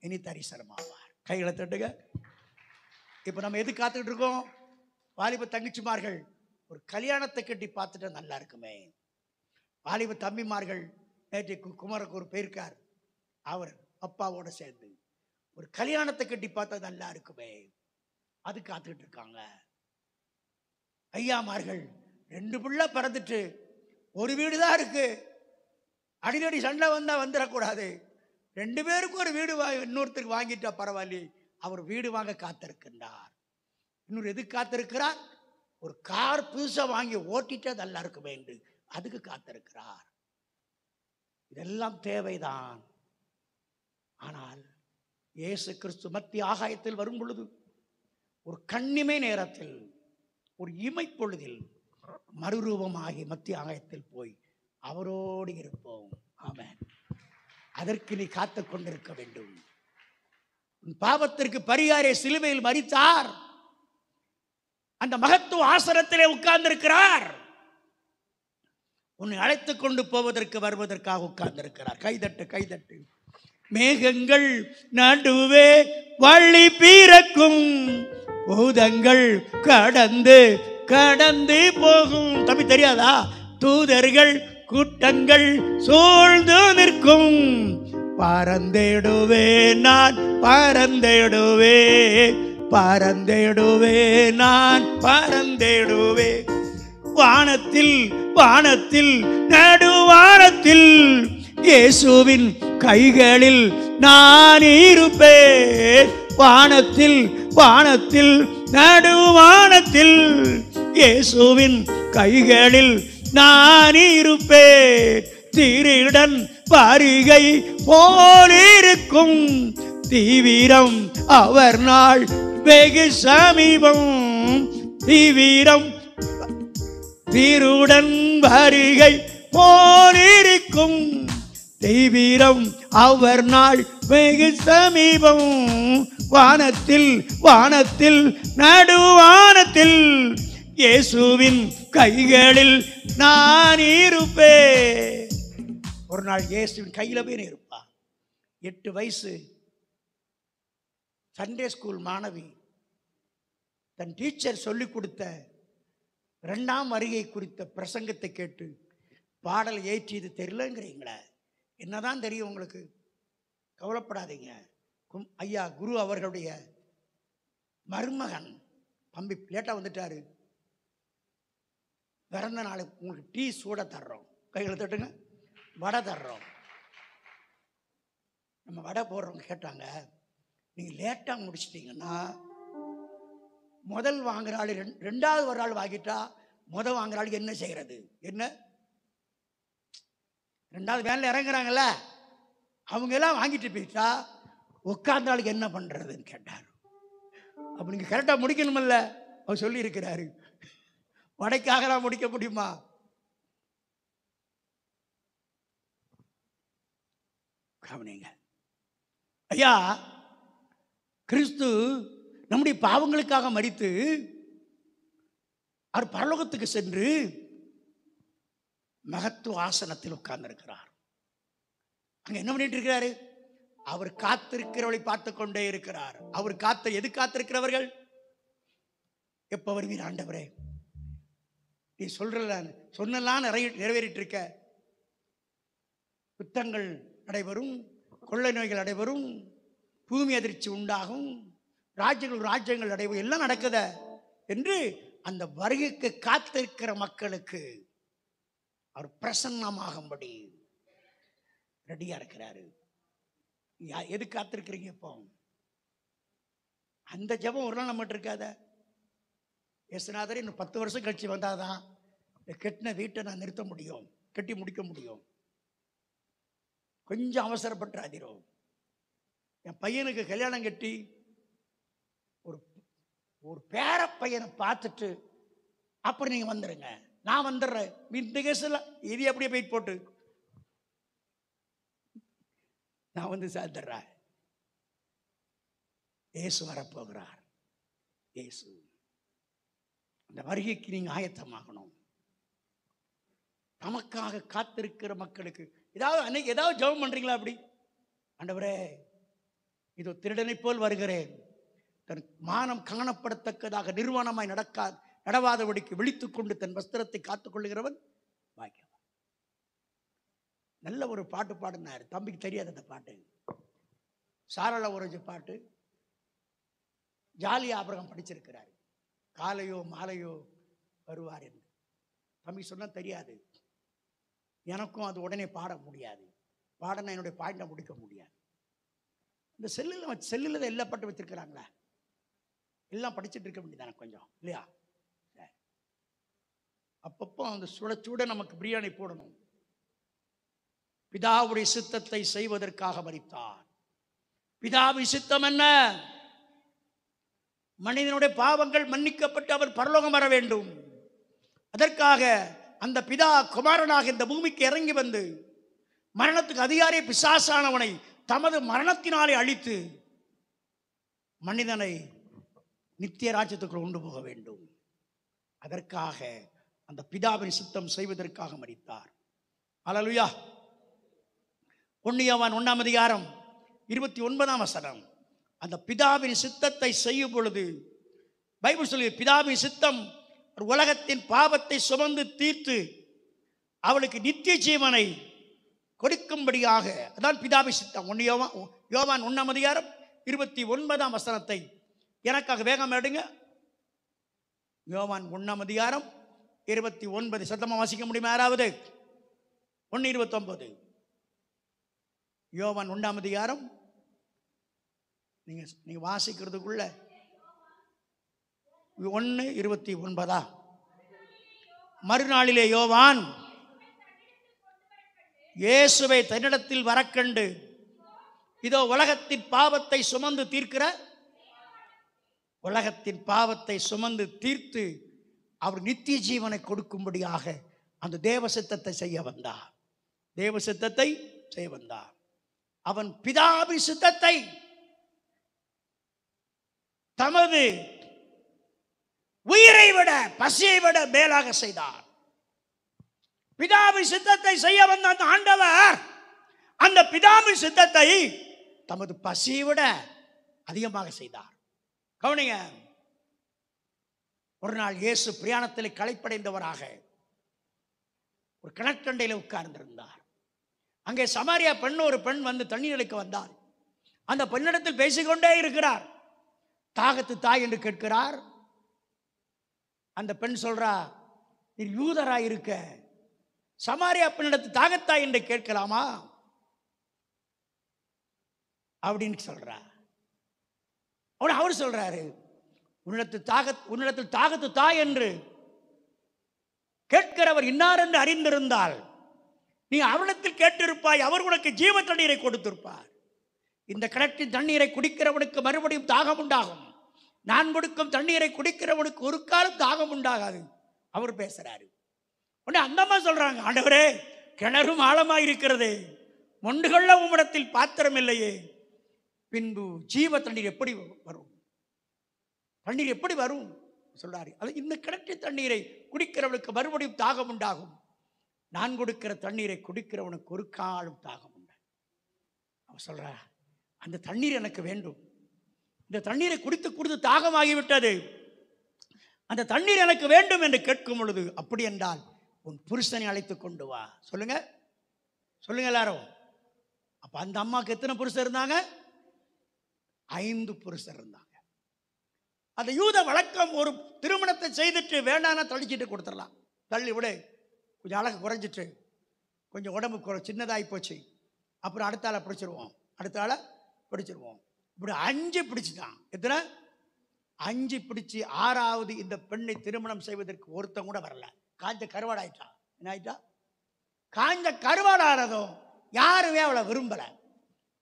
இனி தரிசனமாவார். கைகளை தட்டுங்க. இப்ப நம்ம எது காத்துக்கிட்டு இருக்கோம்? வாலிப தங்கச்சிமார்கள் ஒரு கல்யாணத்தை கட்டி பார்த்துட்டா நல்லா இருக்குமே. வாலிப தம்பிமார்கள் நேற்று குமரக்கு ஒரு போயிருக்கார், அவர் அப்பாவோட சேர்ந்து ஒரு கல்யாணத்தை கட்டி பார்த்தா நல்லா இருக்குமே, அது காத்துக்கிட்டு இருக்காங்க. ஐயாமார்கள் 2 பிள்ளை பிறந்துட்டு ஒரு வீடு தான் இருக்கு, அடிக்கடி சண்டை வந்தா வந்துடக்கூடாது, 2 பேருக்கும் ஒரு வீடு இன்னொருத்தருக்கு வாங்கிட்டா பரவாயில்ல, அவர் வீடு வாங்க காத்திருக்கின்றார். இன்னொரு எதுக்கு காத்திருக்கிறார்? ஒரு கார் புதுசா வாங்கி ஓட்டிட்டா நல்லா இருக்குமே என்று அதுக்கு காத்திருக்கிறார். இதெல்லாம் தேவைதான். ஆனால் இயேசு கிறிஸ்து மத்திய ஆகாயத்தில் வரும் பொழுது ஒரு கண்ணிமை நேரத்தில், ஒரு இமைப்பொழுதில் மறுரூபமாகி மத்திய ஆகாயத்தில் போய் அவரோடு இருப்போம். ஆமென். அதற்கு நீ காத்து கொண்டிருக்க வேண்டும். பாவத்திற்கு பரிகார சிலுவையில் மரித்தார், அந்த மகத்துவ ஆசனத்திலே உட்கார்ந்திருக்கிறார். உன்னை அழைத்துக் கொண்டு போவதற்கு வருவதற்காக உட்கார்ந்திருக்கிறார். கைதட்டு, கைதட்டு. மேகங்கள் நடுவே வழி பிறக்கும், பூதங்கள் கடந்து கடந்து போகும். தம்பி தெரியாதா? தூதர்கள் கூட்டங்கள் சூழ்ந்து நிற்கும். பறந்திடுவே நான், பறந்திடுவே, பறந்திடுவே நான், பறந்திடுவே. வானத்தில் வானத்தில் நடுவானத்தில் இயேசுவின் கைகளில் நான் இருப்பேன். வானத்தில் வானத்தில் நடுவானத்தில் இயேசுவின் கைகளில் நான் இருப்பேன். திருடன் வருகை போலிருக்கும், தீவிரம் அவர் நாள் வெகு சமீபம். தீவிரம் திருடன் வருகை போலிருக்கும், தீவிரம் அவர் நாள் வெகு சமீபம். வானத்தில் வானத்தில் நடுவானத்தில் இயேசுவின் கைகளில் நான் இருப்பேன். ஒரு நாள் இயேசுவின் கையில போய் இருப்பா. 8 வயசு சண்டே ஸ்கூல் மாணவி தன் டீச்சர் சொல்லிக் கொடுத்த 2ஆம் வருகை குறித்த பிரசங்கத்தை கேட்டு பாடல் ஏற்றியது தெரியலங்கிறீங்களே. என்னதான் தெரியும் உங்களுக்கு? கவலைப்படாதீங்க. ஐயா குரு அவர்களுடைய மருமகன் தம்பி லேட்டாக வந்துட்டாரு. பிறந்த நாளைக்கு உங்களுக்கு டீ சூட தர்றோம். கைகளை தட்டுங்க. வடை தர்றோம். நம்ம வடை போடுறோம். கேட்டாங்க, நீங்கள் லேட்டாக முடிச்சிட்டிங்கன்னா முதல் வாங்குற ஆள் 2வது ஒரு ஆள் வாங்கிட்டா முதல் வாங்குற ஆளுக்கு என்ன செய்கிறது? என்ன 2வது வேனில் இறங்குறாங்கல்ல, அவங்க எல்லாம் வாங்கிட்டு போயிட்டா உட்கார்ந்த ஆளுக்கு என்ன பண்ணுறதுன்னு கேட்டார். அப்போ நீங்கள் கரெக்டாக முடிக்கணுமில்ல. அவர் சொல்லி இருக்கிறாரு, வடைக்காகலாம் முடிக்க முடியுமா? கவனிங்க ஐயா, கிறிஸ்து நம்முடைய பாவங்களுக்காக மரித்து அவர் பரலோகத்துக்கு சென்று மகத்துவ ஆசனத்தில் உட்கார்ந்து இருக்கிறார். அங்க என்ன பண்ணிட்டு இருக்கிறாரு? அவர் காத்திருக்கிறவர்களை பார்த்து கொண்டே இருக்கிறார். அவர் எது காத்திருக்கிறவர்கள்? எப்ப வருவீர் ஆண்டவரே? நீ சொன்னெல்லாம் நிறைவேறிட்டு இருக்க. யுத்தங்கள் நடைபெறும், கொள்ளை நோய்கள் நடைபெறும், பூமி அதிர்ச்சி உண்டாகும், ராஜ்யங்கள் நடைபெறும், எல்லாம் நடக்குத என்று அந்த வருகைக்கு காத்திருக்கிற மக்களுக்கு அவர் பிரசன்னமாகும்படி ரெடியா இருக்கிறாரு. எது காத்திருக்கிறீங்க? இப்போ அந்த ஜெபம் ஒரு நாள் நம்மகிட்ட இருக்காத. இயேசுநாதரே இன்னும் 10 வருஷம் கழிச்சு வந்தாதான் இந்த கெட்டின வீட்டை நான் நிறுத்த முடியும், கட்டி முடிக்க முடியும். கொஞ்சம் அவசரப்பட்டுறாதீரோ. என் பையனுக்கு கல்யாணம் கட்டி ஒரு பேர பையனை பார்த்துட்டு அப்புறம் நீங்க வந்துடுங்க, நான் வந்துடுறேன். இந்த கேஸ்ல இது அப்படியே போயிட்டு போட்டு நான் வந்து சேர்ந்துடுறேன். இயேசு வரப்போகிறார். இயேசு அந்த வருகைக்கு நீங்க ஆயத்தமாகணும். நமக்காக காத்திருக்கிற மக்களுக்கு அன்னைக்கு ஏதாவது ஜெபம் பண்றீங்களா? அப்படி, ஆண்டவரே இதோ திருடனை போல் வருகிறேன், தன் மானம் காணப்படத்தக்கதாக நிர்வாணமாய் நடவாதபடிக்கு விழித்துக் கொண்டு தன் வஸ்திரத்தை காத்துக் கொள்ளுகிறவன் பாக்கியவான். நல்ல ஒரு பாட்டு பாடினார். தம்பிக்கு தெரியாது அந்த பாட்டு. சாரள உரைஞ்ச பாட்டு. ஜாலியா ஆபிரகாம் படிச்சிருக்கிறார். காலையோ மாலையோ வருவார் என்று தம்பி சொன்னா தெரியாது. எனக்கும் அது உடனே பாட முடியாது. பாடனா என்னுடைய பாயிண்ட முடிக்க முடியாது. இந்த செல்லில் எல்லா பாட்டு வச்சிருக்கிறாங்களா? எல்லாம் படிச்சுட்டு இருக்க வேண்டியதானே கொஞ்சம் இல்லையா? அப்பப்போ அந்த சுட நமக்கு பிரியாணி போடணும். பிதாவுடைய சித்தத்தை செய்வதற்காக மரித்தார். பிதாவின் சித்தம் என்ன? மனிதனுடைய பாவங்கள் மன்னிக்கப்பட்டு அவர் பரலோகம் வர வேண்டும். அதற்காக அந்த பிதா குமாரனாக இந்த பூமிக்கு இறங்கி வந்து மரணத்துக்கு அதிகாரி பிசாசானவனை தமது மரணத்தினாலே அழித்து மனிதனை நித்திய ராஜ்யத்துக்குள் கொண்டு போக வேண்டும். அதற்காக அந்த பிதாவின் சித்தம் செய்வதற்காக மரித்தார். அல்லேலூயா. 1 யோவான் 1ஆம் அதிகாரம் 29ஆம் வசனம். அந்த பிதாவின் சித்தத்தை செய்யும் பொழுது பைபிள் சொல்லி, பிதாவின் சித்தம் உலகத்தின் பாவத்தை சுமந்து தீர்த்து அவளுக்கு நித்திய ஜீவனை கொடுக்கும்படியாக, அதான் பிதாவின் சித்தம். 1 யோவான் 1ஆம் அதிகாரம் 29ஆம் வசனத்தை எனக்காக வேகம் எடுங்க. யோவான் 1ஆம் அதிகாரம் 29. சத்தமா வாசிக்க முடியுமா யாராவது? 1:29. யோவான் 1ஆம் அதிகாரம். நீங்க வாசிக்கிறதுக்குள்ள 1:29. மறுநாளிலே யோவான் இயேசுவை தன்னிடத்தில் வரக்கண்டு, இதோ உலகத்தின் பாவத்தை சுமந்து தீர்க்கிற, உலகத்தின் பாவத்தை சுமந்து தீர்த்து அவர் நித்திய ஜீவனை கொடுக்கும்படியாக அந்த தேவ சித்தத்தை செய்ய வந்தார். தேவ சித்தத்தை செய்ய வந்தார். அவன் பிதாவின் சித்தத்தை தமது உயிரை விட பசியை விட மேலாக செய்தார். பிதாவின் சித்தத்தை செய்ய வந்த அந்த ஆண்டவர் அந்த பிதாவின் சித்தத்தை தமது பசியை விட அதிகமாக செய்தார். கவனிங்க, ஒரு நாள் இயேசு பிரயாணத்தில் களைப்படைந்தவராக ஒரு கிணற்றண்டையில் உட்கார்ந்திருந்தார். அங்கே சமாரியா ஒரு பெண் வந்து தண்ணீருக்கு வந்தார். அந்த பெண்ணிடத்தில் பேசிக்கொண்டே இருக்கிறார். தாகத்து தாய் என்று கேட்கிறார். அந்த பெண் சொல்றா, நீ யூதராய் இருக்க சமாரியா பெண்ணிடத்தில் தாகத்தாய் என்று கேட்கலாமா அப்படின்னு சொல்றா. அவர் சொல்றாரு, உன்னிடத்தில் தாகத்து தாய் என்று கேட்கிறவர் இன்னார் என்று அறிந்திருந்தால் நீ அவரிடத்தில் கேட்டிருப்பாய், அவர் உனக்கு ஜீவ தண்ணீரை கொடுத்திருப்பார். இந்த கிணற்றின் தண்ணீரை குடிக்கிறவனுக்கு மறுபடியும் தாகம் உண்டாகும். நான் கொடுக்கும் தண்ணீரை குடிக்கிறவனுக்கு ஒரு காலம் தாகம் உண்டாகாது. அவர் பேசுறாரு. உடனே அந்தம்மா சொல்றாங்க, ஆண்டவரே, கிணறும் ஆழமாய் இருக்கிறது, மொண்டுகள்ல உம்மிடத்தில் பாத்திரம் இல்லையே, பின்பு ஜீவ தண்ணீர் எப்படி வரும்? தண்ணீர் எப்படி வரும் சொல்றாரு. அது இந்த கிணற்றின் தண்ணீரை குடிக்கிறவனுக்கு மறுபடியும் தாகம் உண்டாகும். நான் கொடுக்கிற தண்ணீரை குடிக்கிறவனுக்கு ஒரு காலம் தாகம் உண்டு. அவன் சொல்ற, அந்த தண்ணீர் எனக்கு வேண்டும். இந்த தண்ணீரை குடித்து குடித்து தாகமாகிவிட்டது. அந்த தண்ணீர் எனக்கு வேண்டும் என்று கேட்கும் பொழுது, அப்படி என்றால் உன் புருஷனை அழைத்து கொண்டு வா. சொல்லுங்க சொல்லுங்க எல்லாரும். அப்ப அந்த அம்மாவுக்கு எத்தனை புருஷர் இருந்தாங்க? 5 புருஷர் இருந்தாங்க. அந்த யூத வழக்கம், ஒரு திருமணத்தை செய்துட்டு வேண்டாம்னா தள்ளிச்சிட்டு கொடுத்துடலாம். தள்ளி விட கொஞ்சம் அழகு குறைஞ்சிட்டு கொஞ்சம் உடம்பு சின்னதாகி போச்சு, அப்புறம் அடுத்த ஆளை பிடிச்சிருவோம், அடுத்த ஆளை பிடிச்சிருவோம். இப்படி 5 பிடிச்சிட்டான். எத்தனை? 5 பிடிச்சி 6வது இந்த பெண்ணை திருமணம் செய்வதற்கு ஒருத்தன் கூட வரல. காஞ்ச கருவாடாயிட்டா. என்ன ஆயிட்டா? காஞ்ச கருவாடானதும் யாருமே அவளை விரும்பலை.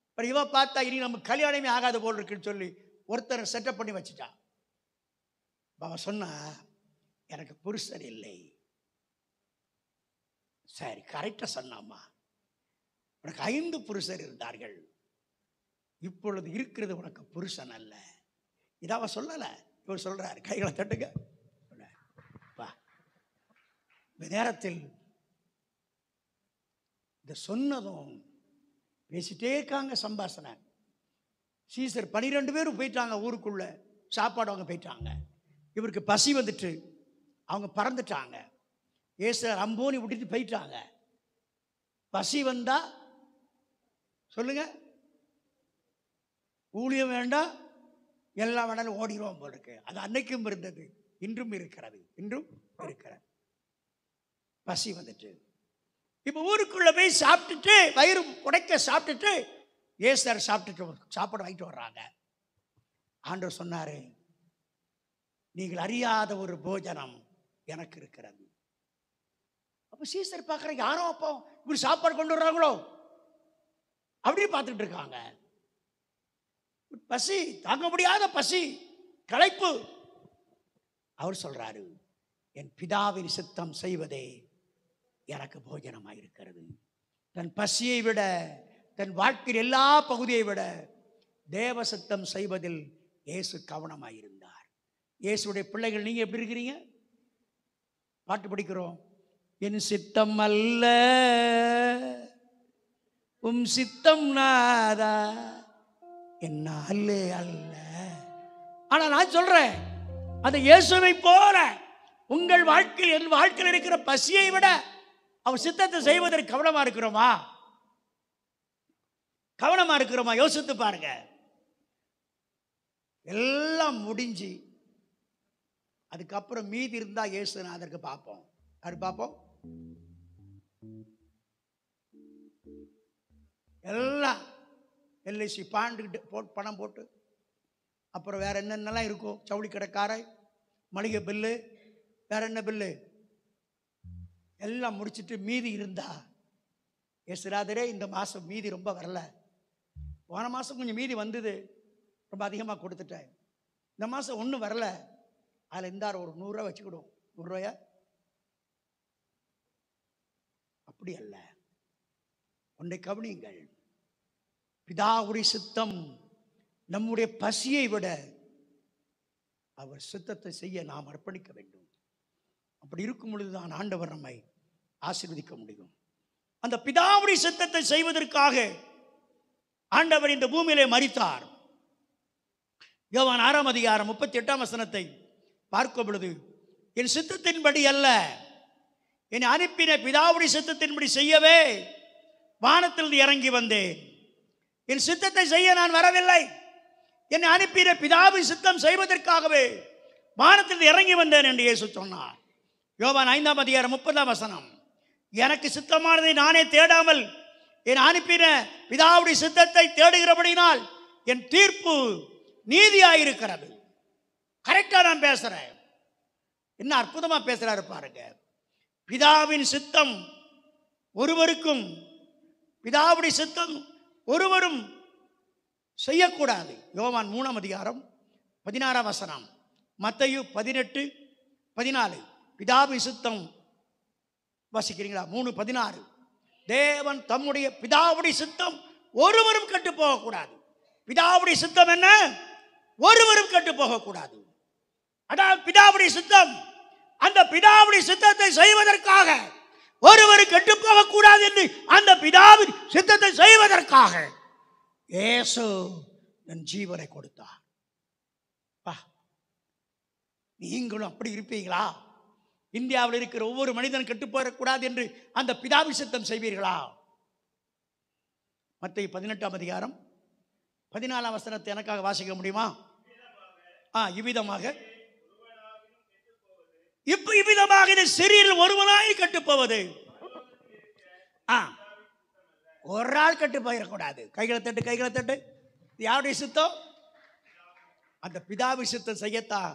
அப்புறம் இவ பார்த்தா இனி நம்ம கல்யாணமே ஆகாத போல் இருக்குன்னு சொல்லி ஒருத்தரை செட்டப் பண்ணி வச்சுட்டான். அவன் சொன்னா, எனக்கு புருஷன் இல்லை. சரி, கரெக்டா சொன்னாமா, உனக்கு 5 புருஷர் இருந்தார்கள், இப்பொழுது இருக்கிறது உனக்கு புருஷன் அல்ல. இத அவ சொல்லல, இவர் சொல்றாரு. கைகளை தட்டுங்க. இந்த நேரத்தில் இந்த சொன்னதும் பேசிட்டே இருக்காங்க, சம்பாஷணை. சீசர் 12 பேரும் போயிட்டாங்க ஊருக்குள்ள, சாப்பாடு அவங்க போயிட்டாங்க. இவருக்கு பசி வந்துட்டு அவங்க பறந்துட்டாங்க. ஏசுறார் அம்போனி விட்டுட்டு போயிட்டாங்க. பசி வந்தா சொல்லுங்க, ஊழியம் வேண்டாம், எல்லாம் வேணாலும் ஓடிடுவோம் போல இருக்கு. அது அன்னைக்கும் இருந்தது, இன்றும் இருக்கிறது, இன்றும் இருக்கிறது. பசி வந்துட்டு இப்ப ஊருக்குள்ள போய் சாப்பிட்டுட்டு வயிறு உடைக்க சாப்பிட்டுட்டு ஏசுறார் சாப்பிட்டுட்டு சாப்பாடு வாங்கிட்டு வர்றாங்க. ஆண்டவர் சொன்னாரு, நீங்கள் அறியாத ஒரு போஜனம் எனக்கு இருக்கிறது. அப்ப சீசர் பார்க்குற, யாரோ அப்போ இப்படி சாப்பாடு கொண்டு வர்றாங்களோ அப்படின்னு பார்த்துட்டு இருக்காங்க. பசி, தாங்க முடியாத பசி, களைப்பு. அவர் சொல்றாரு, என் பிதாவின் சித்தம் செய்வதே எனக்கு போஜனமாயிருக்கிறது. தன் பசியை விட, தன் வாழ்க்கையில் எல்லா பகுதியை விட தேவ சித்தம் செய்வதில் இயேசு கவனமாயிருந்தார். இயேசுடைய பிள்ளைகள் நீங்க எப்படி இருக்கிறீங்க? பாட்டு படிக்கிறோம், என் சித்தம் அல்ல உம் சித்தம் நாதா, என்னாலே அல்ல. ஆனா நான் சொல்றேன், அந்த இயேசுவை போல உங்கள் வாழ்க்கையில், என் வாழ்க்கையில் இருக்கிற பசியை விட அவர் சித்தத்தை செய்வதற்கு கவனமா இருக்கிறோமா? கவனமா இருக்கிறோமா? யோசித்து பாருங்க. எல்லாம் முடிஞ்சு அதுக்கப்புறம் மீதி இருந்தா இயேசுநாதருக்கு பார்ப்போம். யாரு பார்ப்போம்? எல்லாம் எல்ஐசி பாண்டுக்கிட்டு பணம் போட்டு, அப்புறம் வேற என்னென்னலாம் இருக்கும், ஜவுளி கடைக்கார, மளிகை பில்லு, வேற என்ன பில்லு, எல்லாம் முடிச்சுட்டு மீதி இருந்தா, இயேசுநாதரே இந்த மாதம் மீதி ரொம்ப வரல, போன மாதம் கொஞ்சம் மீதி வந்தது, ரொம்ப அதிகமாக கொடுத்துட்டேன், இந்த மாதம் ஒன்றும் வரல, அதில் இருந்தார் ஒரு 100 ரூபா வச்சுக்கிடும். 100 ரூபாயா? அப்படி அல்ல. ஒன்றை கவனியுங்கள், பிதாவுடைய சித்தம் நம்முடைய பசியை விட அவர் சித்தத்தை செய்ய நாம் அர்ப்பணிக்க வேண்டும். அப்படி இருக்கும் பொழுதுதான் ஆண்டவர் நம்மை ஆசீர்வதிக்க முடியும். அந்த பிதாவுடைய சித்தத்தை செய்வதற்காக ஆண்டவர் இந்த பூமியிலே மரித்தார். யோவான் 6 அதிகாரம் 38 வசனத்தை பார்க்கும் பொழுது, என் சித்தத்தின்படி அல்ல, என்னை அனுப்பின பிதாவுடைய சித்தத்தின்படி செய்யவே வானத்திலிருந்து இறங்கி வந்தேன். என் சித்தத்தை செய்ய நான் வரவில்லை, என்னை அனுப்பின பிதாவின் சித்தம் செய்வதற்காகவே வானத்திலிருந்து இறங்கி வந்தேன் என்று இயேசு சொன்னார். யோவான் 5:30 எனக்கு சித்தமானதை நானே தேடாமல் என் அனுப்பின பிதாவுடைய சித்தத்தை தேடுகிறபடினால் என் தீர்ப்பு நீதியாயிருக்கிறது. கரெக்டா நான் பேசுறேன். என்ன அற்புதமா பேசுறாரு பாருங்க. பிதாவின் சித்தம் ஒருவருக்கும், பிதாவுடைய சித்தம் ஒருவரும் செய்யக்கூடாது. யோவான் 3:16, மத்தேயு 18:14. பிதாவின் சித்தம் வாசிக்கிறீங்களா? 3:16. தேவன் தம்முடைய பிதாவுடைய சித்தம் ஒருவரும் கெட்டு போகக்கூடாது. பிதாவுடைய சித்தம் என்ன? ஒருவரும் கெட்டு போகக்கூடாது. அதாவது பிதாவுடைய சித்தம், அந்த பிதாவுடைய சித்தத்தை செய்வதற்காக ஒருவரும் கெட்டு போகக்கூடாது என்று அந்த பிதாவின் சித்தத்தை செய்வதற்காக இயேசு தன் ஜீவனை கொடுத்தார். நீங்களும் அப்படி இருப்பீங்களா? இந்தியாவில் இருக்கிற ஒவ்வொரு மனிதன் கெட்டு போகக்கூடாது என்று அந்த பிதாவின் சித்தம் செய்வீர்களா? மத்தேயு 18:14 எனக்காக வாசிக்க முடியுமா? இவ்விதமாக இது சிறியில் ஒருவனாய் கெட்டு போவது. ஒரு ஆள் கெட்டு போயிடக்கூடாது. கைகளை தட்டு. யாருடைய சித்தம்? அந்த பிதாவின் சித்தம் செய்யத்தான்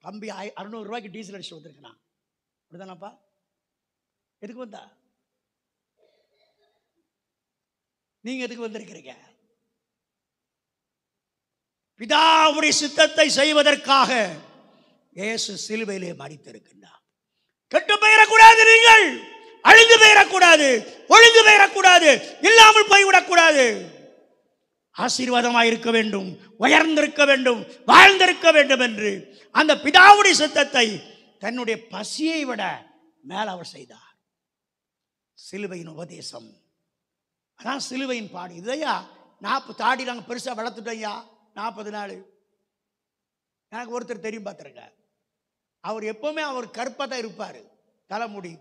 தம்பி 600 ரூபாய்க்கு டீசல் அடிச்சு வந்திருக்கிறான். அப்படிதானப்பா? எதுக்கு வந்தா? நீங்க எதுக்கு வந்திருக்கிறீங்க? பிதாவுடைய சித்தத்தை செய்வதற்காக இயேசு சிலுவையிலே மரித்திருக்கின்றார். கெட்டு போயிடக்கூடாது, நீங்கள் அழிந்து போயிடக்கூடாது, ஒழுங்கு போயிடக்கூடாது, இல்லாமல் போய்விடக்கூடாது. ஆசீர்வாதமாக இருக்க வேண்டும், உயர்ந்திருக்க வேண்டும், வாழ்ந்திருக்க வேண்டும் என்று அந்த பிதாவுடைய சித்தத்தை தன்னுடைய பசியை விட மேல் அவர் செய்தார். சிலுவையின் உபதேசம், அதான் சிலுவையின் பாடு. இதையா 40 தாடி நாங்கள் பெருசாக வளர்த்துட்டோம்யா. 40 நாள் எனக்கு ஒருத்தர் தெரியும், பார்த்துருங்க. அவர் எப்பவுமே அவர் கருப்பாக தான் இருப்பார், தலைமுடி.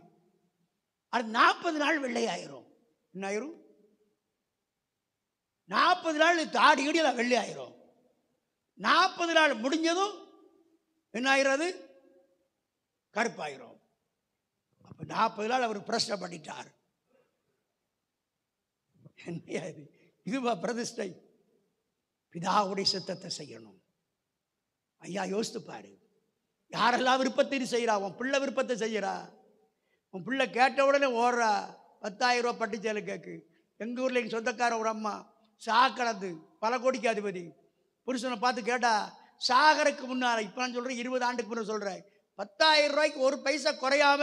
அது 40 நாள் வெள்ளையாயிரும். என்ன ஆயிரும்? 40 நாள் தாடி இடியில் வெள்ளை ஆயிரும். 40 நாள் முடிஞ்சதும் என்ன ஆயிராது? கருப்பாயிரும். அப்ப 40 நாள் அவர் பிரச்சனை பண்ணிட்டார். இதுவா பிரதிஷ்டை? பிதாவுடைய சித்தத்தை செய்யணும். ஐயா யோசித்து பாரு. யாரெல்லாம் விருப்பத்தை செய்யறா? உன் பிள்ளை விருப்பத்தை செய்யறா. உன் பிள்ளை கேட்ட உடனே ஓடுறா. 10,000 ரூபா பட்டுச்சேலை கேக்கு. எங்கள் ஊரில் எங்கள் சொந்தக்கார ஒரு அம்மா சாக்கடந்து பல கோடிக்கு அதிபதி புருஷனை பார்த்து கேட்டா, சாகருக்கு முன்னால, இப்போ நான் சொல்கிறேன் 20 ஆண்டுக்கு முன்னாடி சொல்கிறேன், 10,000 ரூபாய்க்கு ஒரு பைசா குறையாம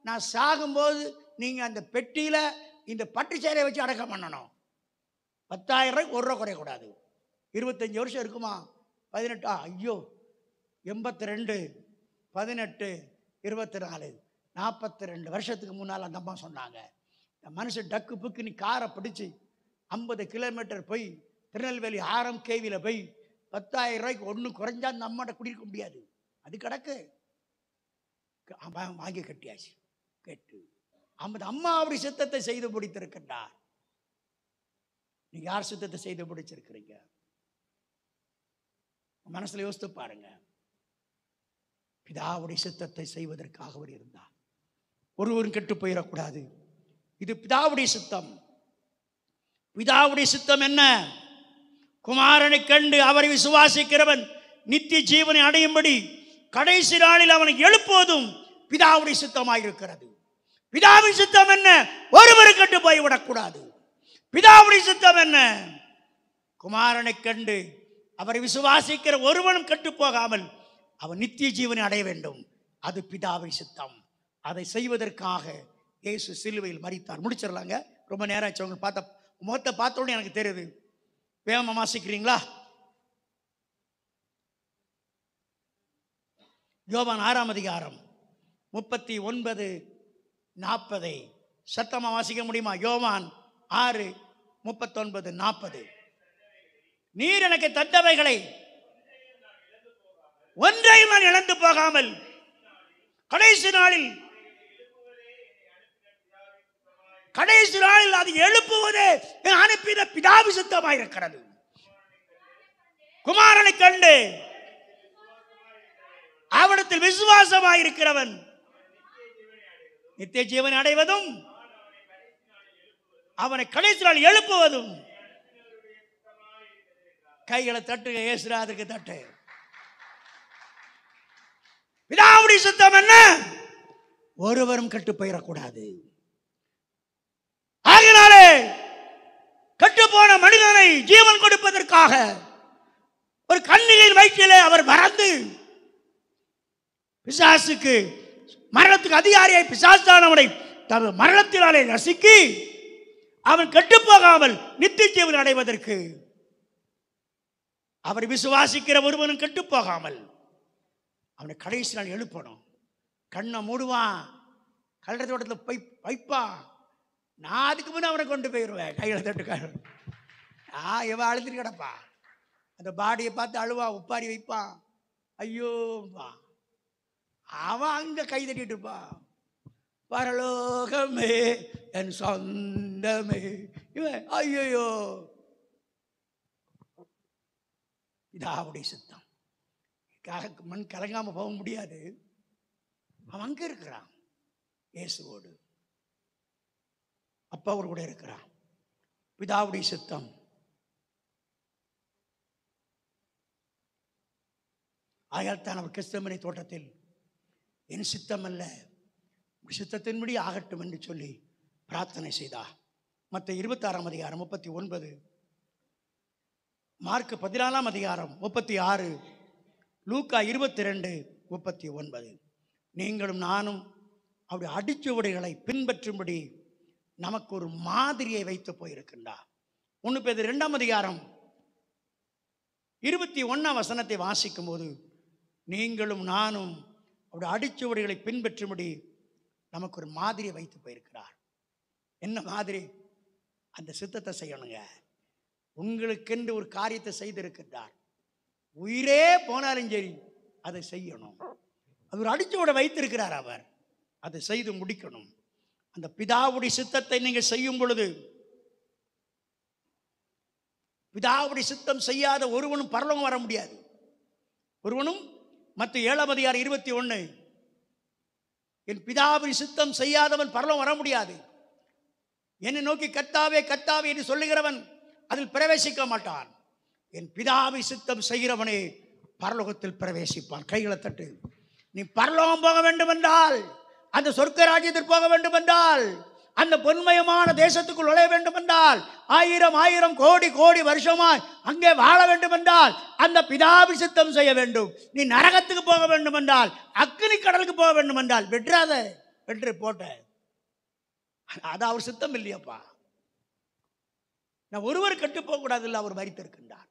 நான் சாகும்போது நீங்கள் அந்த பெட்டியில் இந்த பட்டு சேலையை வச்சு அடக்கம் பண்ணணும். 10,000 ரூபாய்க்கு 1 ரூபா குறையக்கூடாது. 25 வருஷம் இருக்குமா? 18 ஐயோ 82 18 24 42 வருஷத்துக்கு முன்னால் அந்த அம்மா சொன்னாங்க. இந்த மனுஷன் டக்கு புக்கு நீ காரை பிடிச்சி 50 கிலோமீட்டர் போய் திருநெல்வேலி கேவியில் போய் 10,000 ரூபாய்க்கு ஒன்றும் குறைஞ்சா அந்த அம்மாட்ட குடியிருக்க முடியாது. அது கிடக்கு. வாங்கி கட்டியாச்சு. கேட்டு அந்த அம்மா அப்படி சித்தத்தை செய்து முடித்திருக்கின்றார். நீங்க யார் சித்தத்தை செய்து முடிச்சிருக்கிறீங்க? மனசுல யோசித்து பாருங்க. பிதாவுடைய சித்தத்தை செய்வதற்காக அவர் இருந்தார். ஒருவரும் கெட்டு போயிடக்கூடாது. இது பிதாவுடைய சித்தம். பிதாவுடைய சித்தம் என்ன? குமாரனை கண்டு அவரை விசுவாசிக்கிறவன் நித்திய ஜீவனை அடையும்படி கடைசி நாளில் அவனை எழுப்புவதும் பிதாவுடைய சித்தமாயிருக்கிறது. பிதாவின் சித்தம் என்ன? ஒருவரும் கெட்டு போய்விடக்கூடாது. பிதாவுடைய சித்தம் என்ன? குமாரனை கண்டு அவரை விசுவாசிக்கிற ஒருவனும் கெட்டு போகாமல் அவன் நித்திய ஜீவனை அடைய வேண்டும். அது பிதாவின் சித்தம். அதை செய்வதற்காக இயேசு சிலுவையில் மரித்தார். முடிச்சிடலாங்க, ரொம்ப நேரம் ஆச்சு. அவங்க பார்த்த முகத்தை பார்த்தோன்னே எனக்கு தெரியுது. வேகமா வாசிக்கிறீங்களா? யோவான் 6:39-40 சத்தமா வாசிக்க முடியுமா? யோவான் 6:39-40. நீர் எனக்கு தந்தவைகளை ஒன்றையும் நான் இழந்து போகாமல் கடைசி நாளில் அது எழுப்புவதே அனுப்பின பிதாவி சித்தமாயிருக்கிறது. குமாரனை கண்டு அவனிடத்தில் விசுவாசமாயிருக்கிறவன் நித்திய ஜீவனை அடைவதும் அவனை கடைசி நாள் எழுப்புவதும். கைகளை தட்டுங்க, இயேசுநாதருக்கு தட்டு. பிதாவுடைய சித்தம் என்ன? ஒருவரும் கெட்டு போயிடக்கூடாது. ஆகினாலே கட்டுப்போன மனிதனை ஜீவன் கொடுப்பதற்காக ஒரு கன்னிகையின் வயிற்றிலே அவர் மறந்து பிசாசுக்கு மரணத்துக்கு அதிகாரியை பிசாசானவனை தனது மரணத்தினாலே நசுக்கி அவன் கெட்டுப்போகாமல் நித்திய ஜீவன் அடைவதற்கு அவர் விசுவாசிக்கிற ஒருவனும் கெட்டுப்போகாமல் அவனை கடைசி நாள் எழுப்பணும். கண்ணை மூடுவான், கல்லறை தோட்டத்தில் போய் வைப்பான். நான் அதுக்கு முன்னே அவனை கொண்டு போயிடுவேன். கையில் தட்டுக்காரு இவன் அழுதுட்டு கிடப்பா. அந்த பாடியை பார்த்து அழுவா, உப்பாரி வைப்பான். ஐயோப்பா, அவன் அங்கே கை தட்டிட்டு இருப்பான். பரலோகமே என் சொந்தமே. இவன் ஐயோ, இதாவுடைய சித்தம். மண் கலங்காம போக முடியாது. அவன் அங்கே இருக்கிறான், இயேசுவோடு அப்பாவோடு கூட இருக்கிறான். பிதாவுடைய சித்தம். ஆகையால் தான் அவர் கிறிஸ்தமனை தோட்டத்தில் என் சித்தம் அல்ல சித்தத்தின்படி ஆகட்டும் என்று சொல்லி பிரார்த்தனை செய்தார். மற்ற 26ஆம் அதிகாரம் 39, மார்க் 14ஆம் அதிகாரம் 36, லூக்கா 22:39. நீங்களும் நானும் அவருடைய அடிச்சுவடுகளை பின்பற்றும்படி நமக்கு ஒரு மாதிரியை வைத்து போயிருக்கின்றார். 1 பேதுரு 2ஆம் அதிகாரம் 21ஆம் வசனத்தை வாசிக்கும் போது நீங்களும் நானும் அவருடைய அடிச்சுவடுகளை பின்பற்றும்படி நமக்கு ஒரு மாதிரியை வைத்து போயிருக்கிறார். என்ன மாதிரி? அந்த சித்தத்தை செய்யணுங்க. உங்களுக்கென்று ஒரு காரியத்தை செய்திருக்கிறார். உயிரே போனாலும் சரி அதை செய்யணும். அது ஒரு அடிச்சுவடை வைத்திருக்கிறார். அவர் அதை செய்து முடிக்கணும். அந்த பிதாவுடைய சித்தத்தை நீங்கள் செய்யும் பொழுது, பிதாவுடைய சித்தம் செய்யாத ஒருவனும் பரலோகம் வர முடியாது. ஒருவனும். மற்ற 7ஆம் அதிகாரம் 21, என் பிதாவின் சித்தம் செய்யாதவன் பரலோகம் வர முடியாது. என்னை நோக்கி கர்த்தாவே கர்த்தாவே என்று சொல்லுகிறவன் அதில் பிரவேசிக்க மாட்டான். என் பிதாவின் சித்தம் செய்கிறவனே பரலோகத்தில் பிரவேசிப்பான். கைகளை தட்டு. நீ பரலோகம் போக வேண்டும் என்றால், அந்த சொர்க்க ராஜ்யத்தில் போக வேண்டும் என்றால், அந்த பொன்மயமான தேசத்துக்குள் நுழைய வேண்டும் என்றால், 1000 கோடி கோடி வருஷமாய் அங்கே வாழ வேண்டும் என்றால் அந்த பிதாவின் சித்தம் செய்ய வேண்டும். நீ நரகத்துக்கு போக வேண்டும் என்றால், அக்னி கடலுக்கு போக வேண்டும் என்றால் வெற்றாத வெற்று போட்ட. அது அவர் சித்தம் இல்லையப்பா. நான் ஒருவர் கெட்டு போக கூடாது, இல்லை அவர் மரித்திருக்கின்றார்.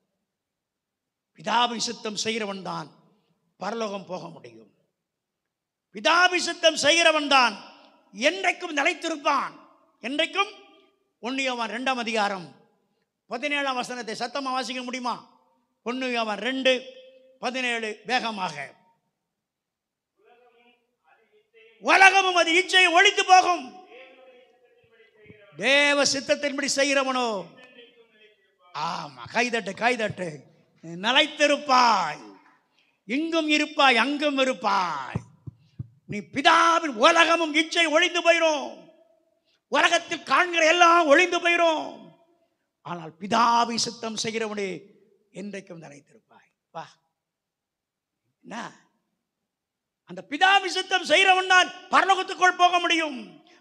பிதாவின் சித்தம் செய்கிறவன் தான் பரலோகம் போக முடியும். பிதாவின் சித்தம் செய்கிறவன் தான் என்றைக்கும் நிலைத்திருப்பான். என்றைக்கும். 1 யோவான் 2ஆம் அதிகாரம் 17ஆம் வசனத்தை சத்தமாக வாசிக்க முடியுமா? 1 யோவான் 2:17 வேகமாக. உலகமும் அது இச்சை ஒழித்து போகும், தேவ சித்தத்தின்படி செய்கிறவனோ ஆமா கைதட்டு கைதட்டு நிலைத்திருப்பாய். இங்கும் இருப்பாய் அங்கும் இருப்பாய். நீ பிதாவின் உலகமும் இச்சை ஒழிந்து போயிரும். உலகத்தில் காண்கிற எல்லாம் ஒழிந்து போயிரும். ஆனால் பிதாவை சித்தம் செய்கிறவனே என்றைக்கும் நிலைத்திருப்பாய். வா, என்ன அந்த பிதாவி சித்தம் செய்கிறவன் தான் பரலோகத்துக்குள் போக முடியும்.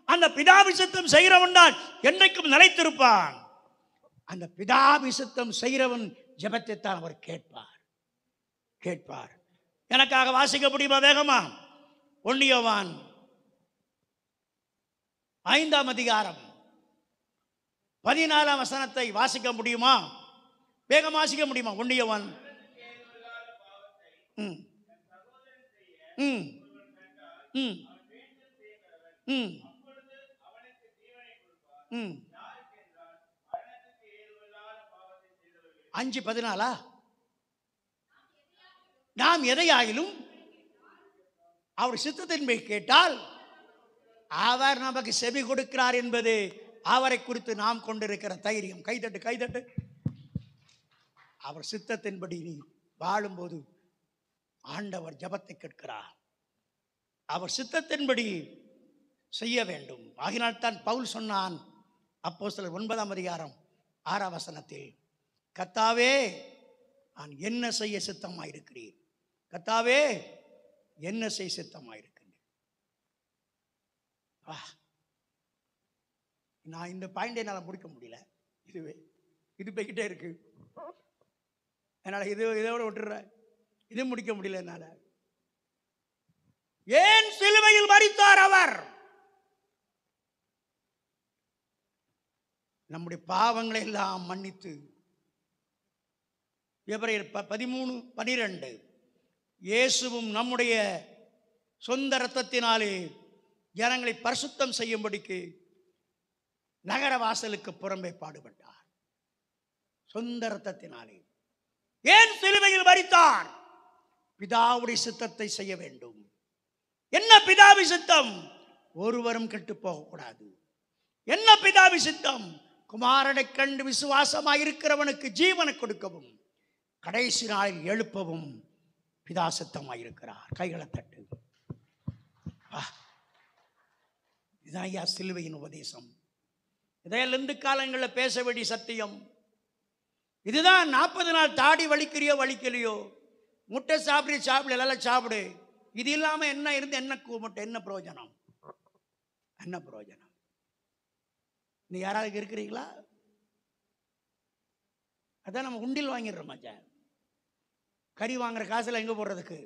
அந்த பிதாவி சித்தம் செய்கிறவன் தான் என்றைக்கும் நிலைத்திருப்பான். அந்த பிதாவி சித்தம் செய்கிறவன் ஜெபத்தை தான் அவர் கேட்பார். கேட்பார். எனக்காக வாசிக்க முடியுமா வேகமா? 1 யோவான் 5ஆம் அதிகாரம் 14ஆம் வசனத்தை வாசிக்க முடியுமா? வேகம் வாசிக்க முடியுமா? 1 யோவான் 5:14. நாம் எதையாயிலும் அவர் சித்தத்தின்படி கேட்டால் அவர் நமக்கு செவி கொடுக்கிறார் என்பது அவரை குறித்து நாம் கொண்டிருக்கிற தைரியம். கைதட்டு கைதட்டு. அவர் சித்தத்தின்படி நீ வாழும்போது ஆண்டவர் ஜெபத்தை கேட்கிறார். அவர் சித்தத்தின்படி செய்ய வேண்டும். ஆகினால் தான் பவுல் சொன்னான் அப்போஸ்தலர் 9ஆம் அதிகாரம் 6ஆம் வசனத்தில், கர்த்தாவே நான் என்ன செய்ய சித்தமாயிருக்கிறீர், கர்த்தாவே என்ன செய்ய சித்தமாயிருக்கிறேன். நான் இந்த பாயிண்டை என்னால் முடிக்க முடியல. இது போய்கிட்டே இருக்கு. என்னால் இதோட விட்டுறேன். இது முடிக்க முடியல என்னால். ஏன் சிலுவையில் மரித்தார் அவர்? நம்முடைய பாவங்களை எல்லாம் மன்னித்து. எபிரேயர் 13:12, இயேசுவும் நம்முடைய சொந்த இரத்தத்தினாலே ஜனங்களை பரிசுத்தம் செய்யும்படிக்கு நகர வாசலுக்கு புறம்பே பாடுபட்டார். சொந்த இரத்தத்தினாலே. ஏன் சிலுவையில் மரித்தார்? பிதாவுடைய சித்தத்தை செய்ய வேண்டும். என்ன பிதாவி சித்தம்? ஒருவரும் கெட்டு போகக்கூடாது. என்ன பிதாவி சித்தம்? குமாரனை கண்டு விசுவாசமாய் இருக்கிறவனுக்கு ஜீவனை கொடுக்கவும் கடைசி நாளில் எழுப்பவும் பிதா சித்தமாயிருக்கிறார். கைகளை தட்டு. இதுதான் ஐயா சிலுவையின் உபதேசம். இதையெல்லாம் இந்த காலங்களில் பேச வேண்டிய சத்தியம் இதுதான். 40 நாள் தாடி வலிக்கிறியோ வலிக்கலையோ, முட்டை சாப்பிடு எல்லாம் சாப்பிடு. இது இல்லாமல் என்ன இருந்து என்ன கூமட்டை, என்ன பிரயோஜனம்? என்ன பிரயோஜனம்? நீ யாராவது இருக்கிறீங்களா? அதான் நம்ம உண்டில் வாங்கிடுறோம். மச்சான், கறி வாங்குற காசுல எங்கே போடுறதுக்கு?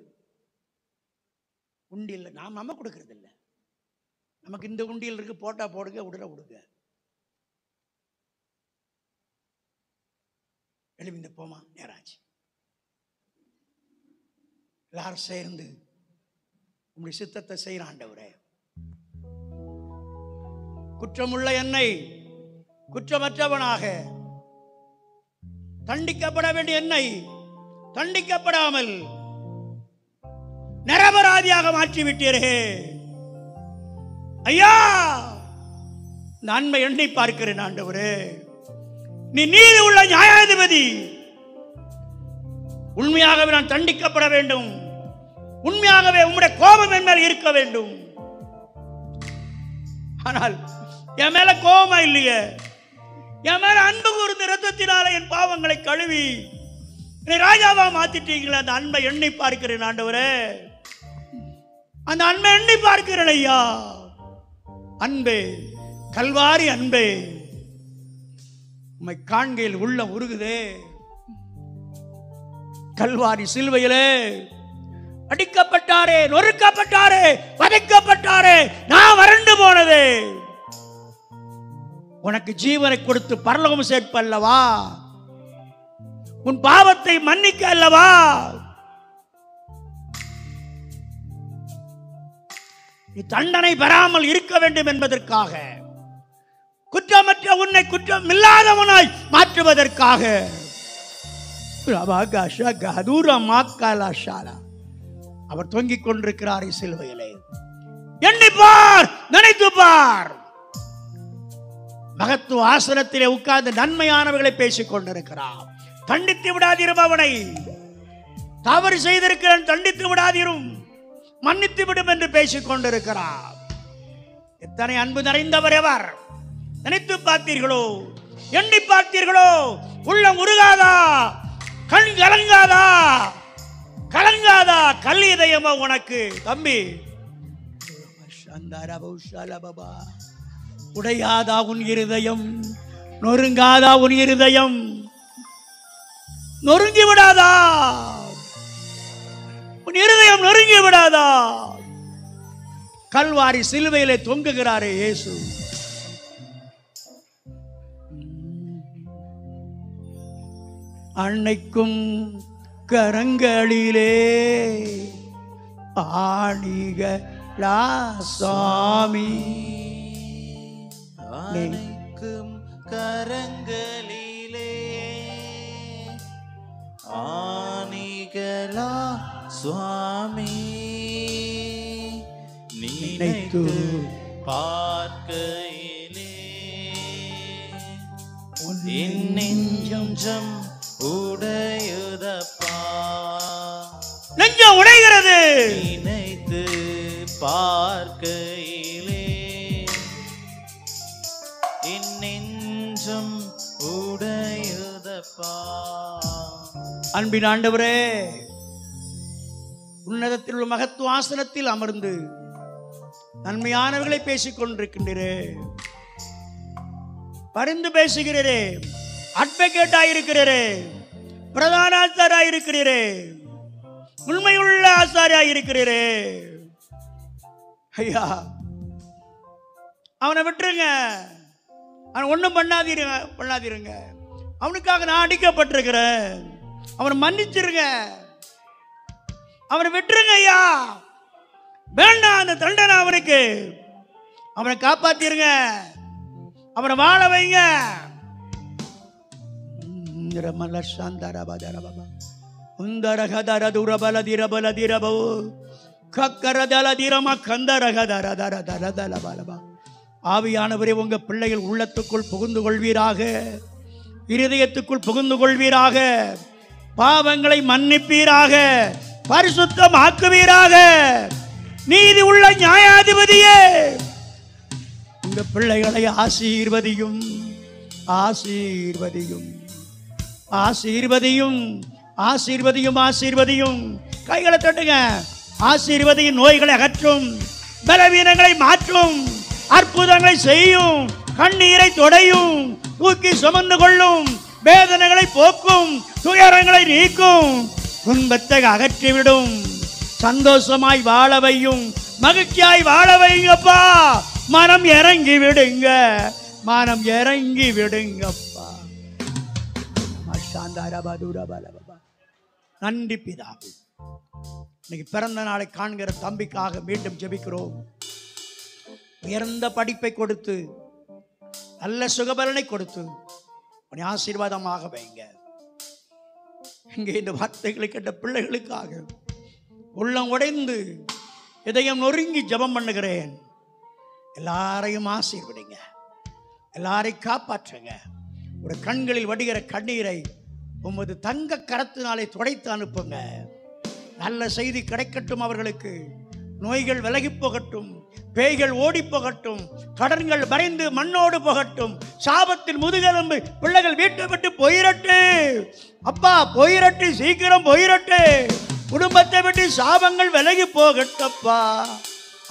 உண்டியில் நம்ம கொடுக்கறது இல்லை. நமக்கு இந்த உண்டியில் இருக்கு, போட்டா போடுங்க, விடுங்க. எழுந்து போமா, நேராச்சு. எல்லாரும் சேர்ந்து உங்களுடைய சித்தத்தை செய்கிற ஆண்டவரே, குற்றமுள்ள என்னை குற்றமற்றவனாக, தண்டிக்கப்பட வேண்டிய என்னை தண்டிக்கப்படாமல் நிரபராதியாக மாற்றிவிட்டீரே ஐயா. நன்மை எண்ணி பார்க்கிறேன் ஆண்டவரே. நீ நீதி உள்ள நியாயாதிபதி. உண்மையாகவே நான் தண்டிக்கப்பட வேண்டும். உண்மையாகவே உம்முடைய கோபம் என் மேல் இருக்க வேண்டும். ஆனால் என் மேல கோபமா இல்லையே, என் மேல அன்பு கூர்ந்த இரத்தத்தினால என் பாவங்களை கழுவி என்னை ராஜாவா மாத்திட்டீங்களே. அந்த அன்பை எண்ணி பார்க்கிறேன் ஆண்டவரே. அந்த அன்பை எண்ணி பார்க்கிறேன் ஐயா. அன்பே, கல்வாரி அன்பே, உம்மை காண்கையில் உள்ளம் உருகுதே. கல்வாரி சிலுவையிலே அடிக்கப்பட்டாரே, நொறுக்கப்பட்டாரே, வதைக்கப்பட்டாரே, நான் வறண்டு போனதே. உனக்கு ஜீவனை கொடுத்து பரலோகம் சேர்ப்பு அல்லவா? உன் பாவத்தை மன்னிக்க அல்லவா? நீ தண்டனை பெறாமல் இருக்க வேண்டும் என்பதற்காக, குற்றமற்ற உன்னை குற்றம் இல்லாதவனாய் மாற்றுவதற்காக அவர் தொங்கிக் கொண்டிருக்கிறார் சிலுவையிலே. எண்ணிப்பார், நினைத்து பார். மகத்துவ ஆசனத்திலே உட்கார்ந்து நன்மையானவர்களை பேசிக் கொண்டிருக்கிறார். தண்டித்து விடாதிருப்பவனை, தவறு செய்திருக்கிறேன் தண்டித்து விடாதிரும், மன்னித்து விடும் என்று பேசிக் கொண்டிருக்கிறார். எத்தனை அன்பு நிறைந்தவர் எவர்? நினைத்து பார்த்தீர்களோ? எண்ணி பார்த்தீர்களோ? உள்ளம் உருகாதா? கண் கலங்காதா? கலங்காதா? கல் இதயமா உனக்கு தம்பி? உடையாதா உன் இருதயம்? நொறுங்காதா உன் இருதயம்? நொறுங்கி விடாதா உன் இருதயம்? நொறுங்கி விடாதா? கல்வாரி சிலுவையிலே தொங்குகிறாரே இயேசு. அன்னைக்கும் கரங்களிலே ஆணிகளா சாமி, அன்னைக்கும் கரங்களிலே ஆணிகளா சுவாமி, நினைத்து பார்க்கையிலே என் நெஞ்சம் உடையுதப்பா. நெஞ்சம் உடைகிறது. நினைத்து பார்க்கையிலே என் நெஞ்சம் உடையுதப்பா. அன்பின் ஆண்டவரே, உன்னதத்தில் உள்ள மகத்துவ ஆசனத்தில் அமர்ந்து நன்மையானவர்களை பேசிக் கொண்டிருக்கின்றே, பரிந்து பேசுகிறே, அட்வொகேட்டாயிருக்கிறே, பிரதான ஆசாரியாயிருக்கிறே, உண்மையுள்ள ஆசாரியாயிருக்கிறே. ஐயா, அவனை விட்டுருங்க, அவன் ஒன்றும் பண்ணாதீருங்க. அவனுக்காக நான் அடிக்கப்பட்டிருக்கிறேன். அவனை மன்னிச்சிருங்க, அவனை விட்டுருங்க ஐயா. வேண்டாம் அந்த தண்டனை அவனுக்கு. அவனை காப்பாத்திருங்க, அவனை வாழ வைங்க. ஆவியானவரே, உங்க பிள்ளைகள் உள்ளத்துக்குள் புகுந்து கொள்வீராக, இருதயத்துக்குள் புகுந்து கொள்வீராக, பாவங்களை மன்னிப்பீராக, பரிசுத்தமாக்குவீராக. நீதி உள்ள நியாயாதிபதியே, உங்க பிள்ளைகளை ஆசீர்வதியும், ஆசீர்வதியும், ஆசீர்வதியும், ஆசீர்வதியும், ஆசீர்வதியும். கைகளை தட்டுங்க. ஆசீர்வதியும். நோய்களை அகற்றும், பலவீனங்களை மாற்றும், அற்புதங்களை செய்யும், கண்ணீரை தொடையும், தூக்கி சுமந்து கொள்ளும், வேதனைகளை போக்கும், துயரங்களை நீக்கும், துன்பத்தை அகற்றிவிடும், சந்தோஷமாய் வாழ வையும், மகிழ்ச்சியாய் வாழ வைங்கப்பா. மனம் இறங்கி விடுங்க, மனம் இறங்கி விடுங்கப்பா. நன்றி பிதாவே. இன்னைக்கு பிறந்த நாளை காண்கிற தம்பிக்காக மீண்டும் ஜெபிக்கிறோம். உயர்ந்த படிப்பை கொடுத்து, நல்ல சுகபலனை கொடுத்து உன்னை ஆசீர்வாதமாக வைங்க. இங்கே இந்த வார்த்தைகளை கேட்ட பிள்ளைகளுக்காக உள்ளம் உடைந்து இதயம் நொறுங்கி ஜெபம் பண்ணுகிறேன். எல்லாரையும் ஆசீர்வதிங்க, எல்லாரையும் காப்பாற்றுங்க. ஒரு கண்களில் வடிகிற கண்ணீரை உமது தங்க கரத்தினாலே துடைத்து அனுப்புங்க. நல்ல செய்தி கிடைக்கட்டும் அவர்களுக்கு. நோய்கள் விலகி போகட்டும், பேய்கள் ஓடி போகட்டும், கடன்கள் மறைந்து மண்ணோடு போகட்டும், சாபத்தின் முதுகெலும்பு பிள்ளைகள் வீட்டை விட்டு போயிரட்டு. அப்பா போயிரட்டு, சீக்கிரம் போயிரட்டு. குடும்பத்தை விட்டு சாபங்கள் விலகி போகட்டப்பா.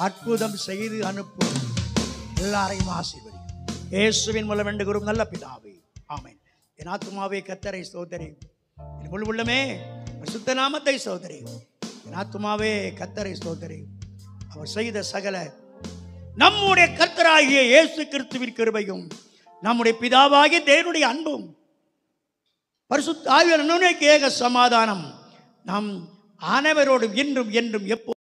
அற்புதம் செய்து அனுப்பும். எல்லாரையும் ஆசீர்வதி. இயேசுவின் மூலம் வேண்டுகிறோம் நல்ல பிதாவே, ஆமென். என் ஆத்துமாவே கர்த்தரை ஸ்தோத்திரி, என் முழு உள்ளமே பரிசுத்த நாமத்தை ஸ்தோத்திரி. என் ஆத்துமாவே கர்த்தரை ஸ்தோத்திரி. அவர் செய்த சகல நம்முடைய கர்த்தராகிய இயேசு கிறிஸ்துவின் கிருபையும், நம்முடைய பிதாவாகிய தேவனுடைய அன்பும், பரிசுத்த ஆவியானவருடைய ஏக சமாதானம் நம் அனைவரோடும் இன்றும் என்றும் எப்போ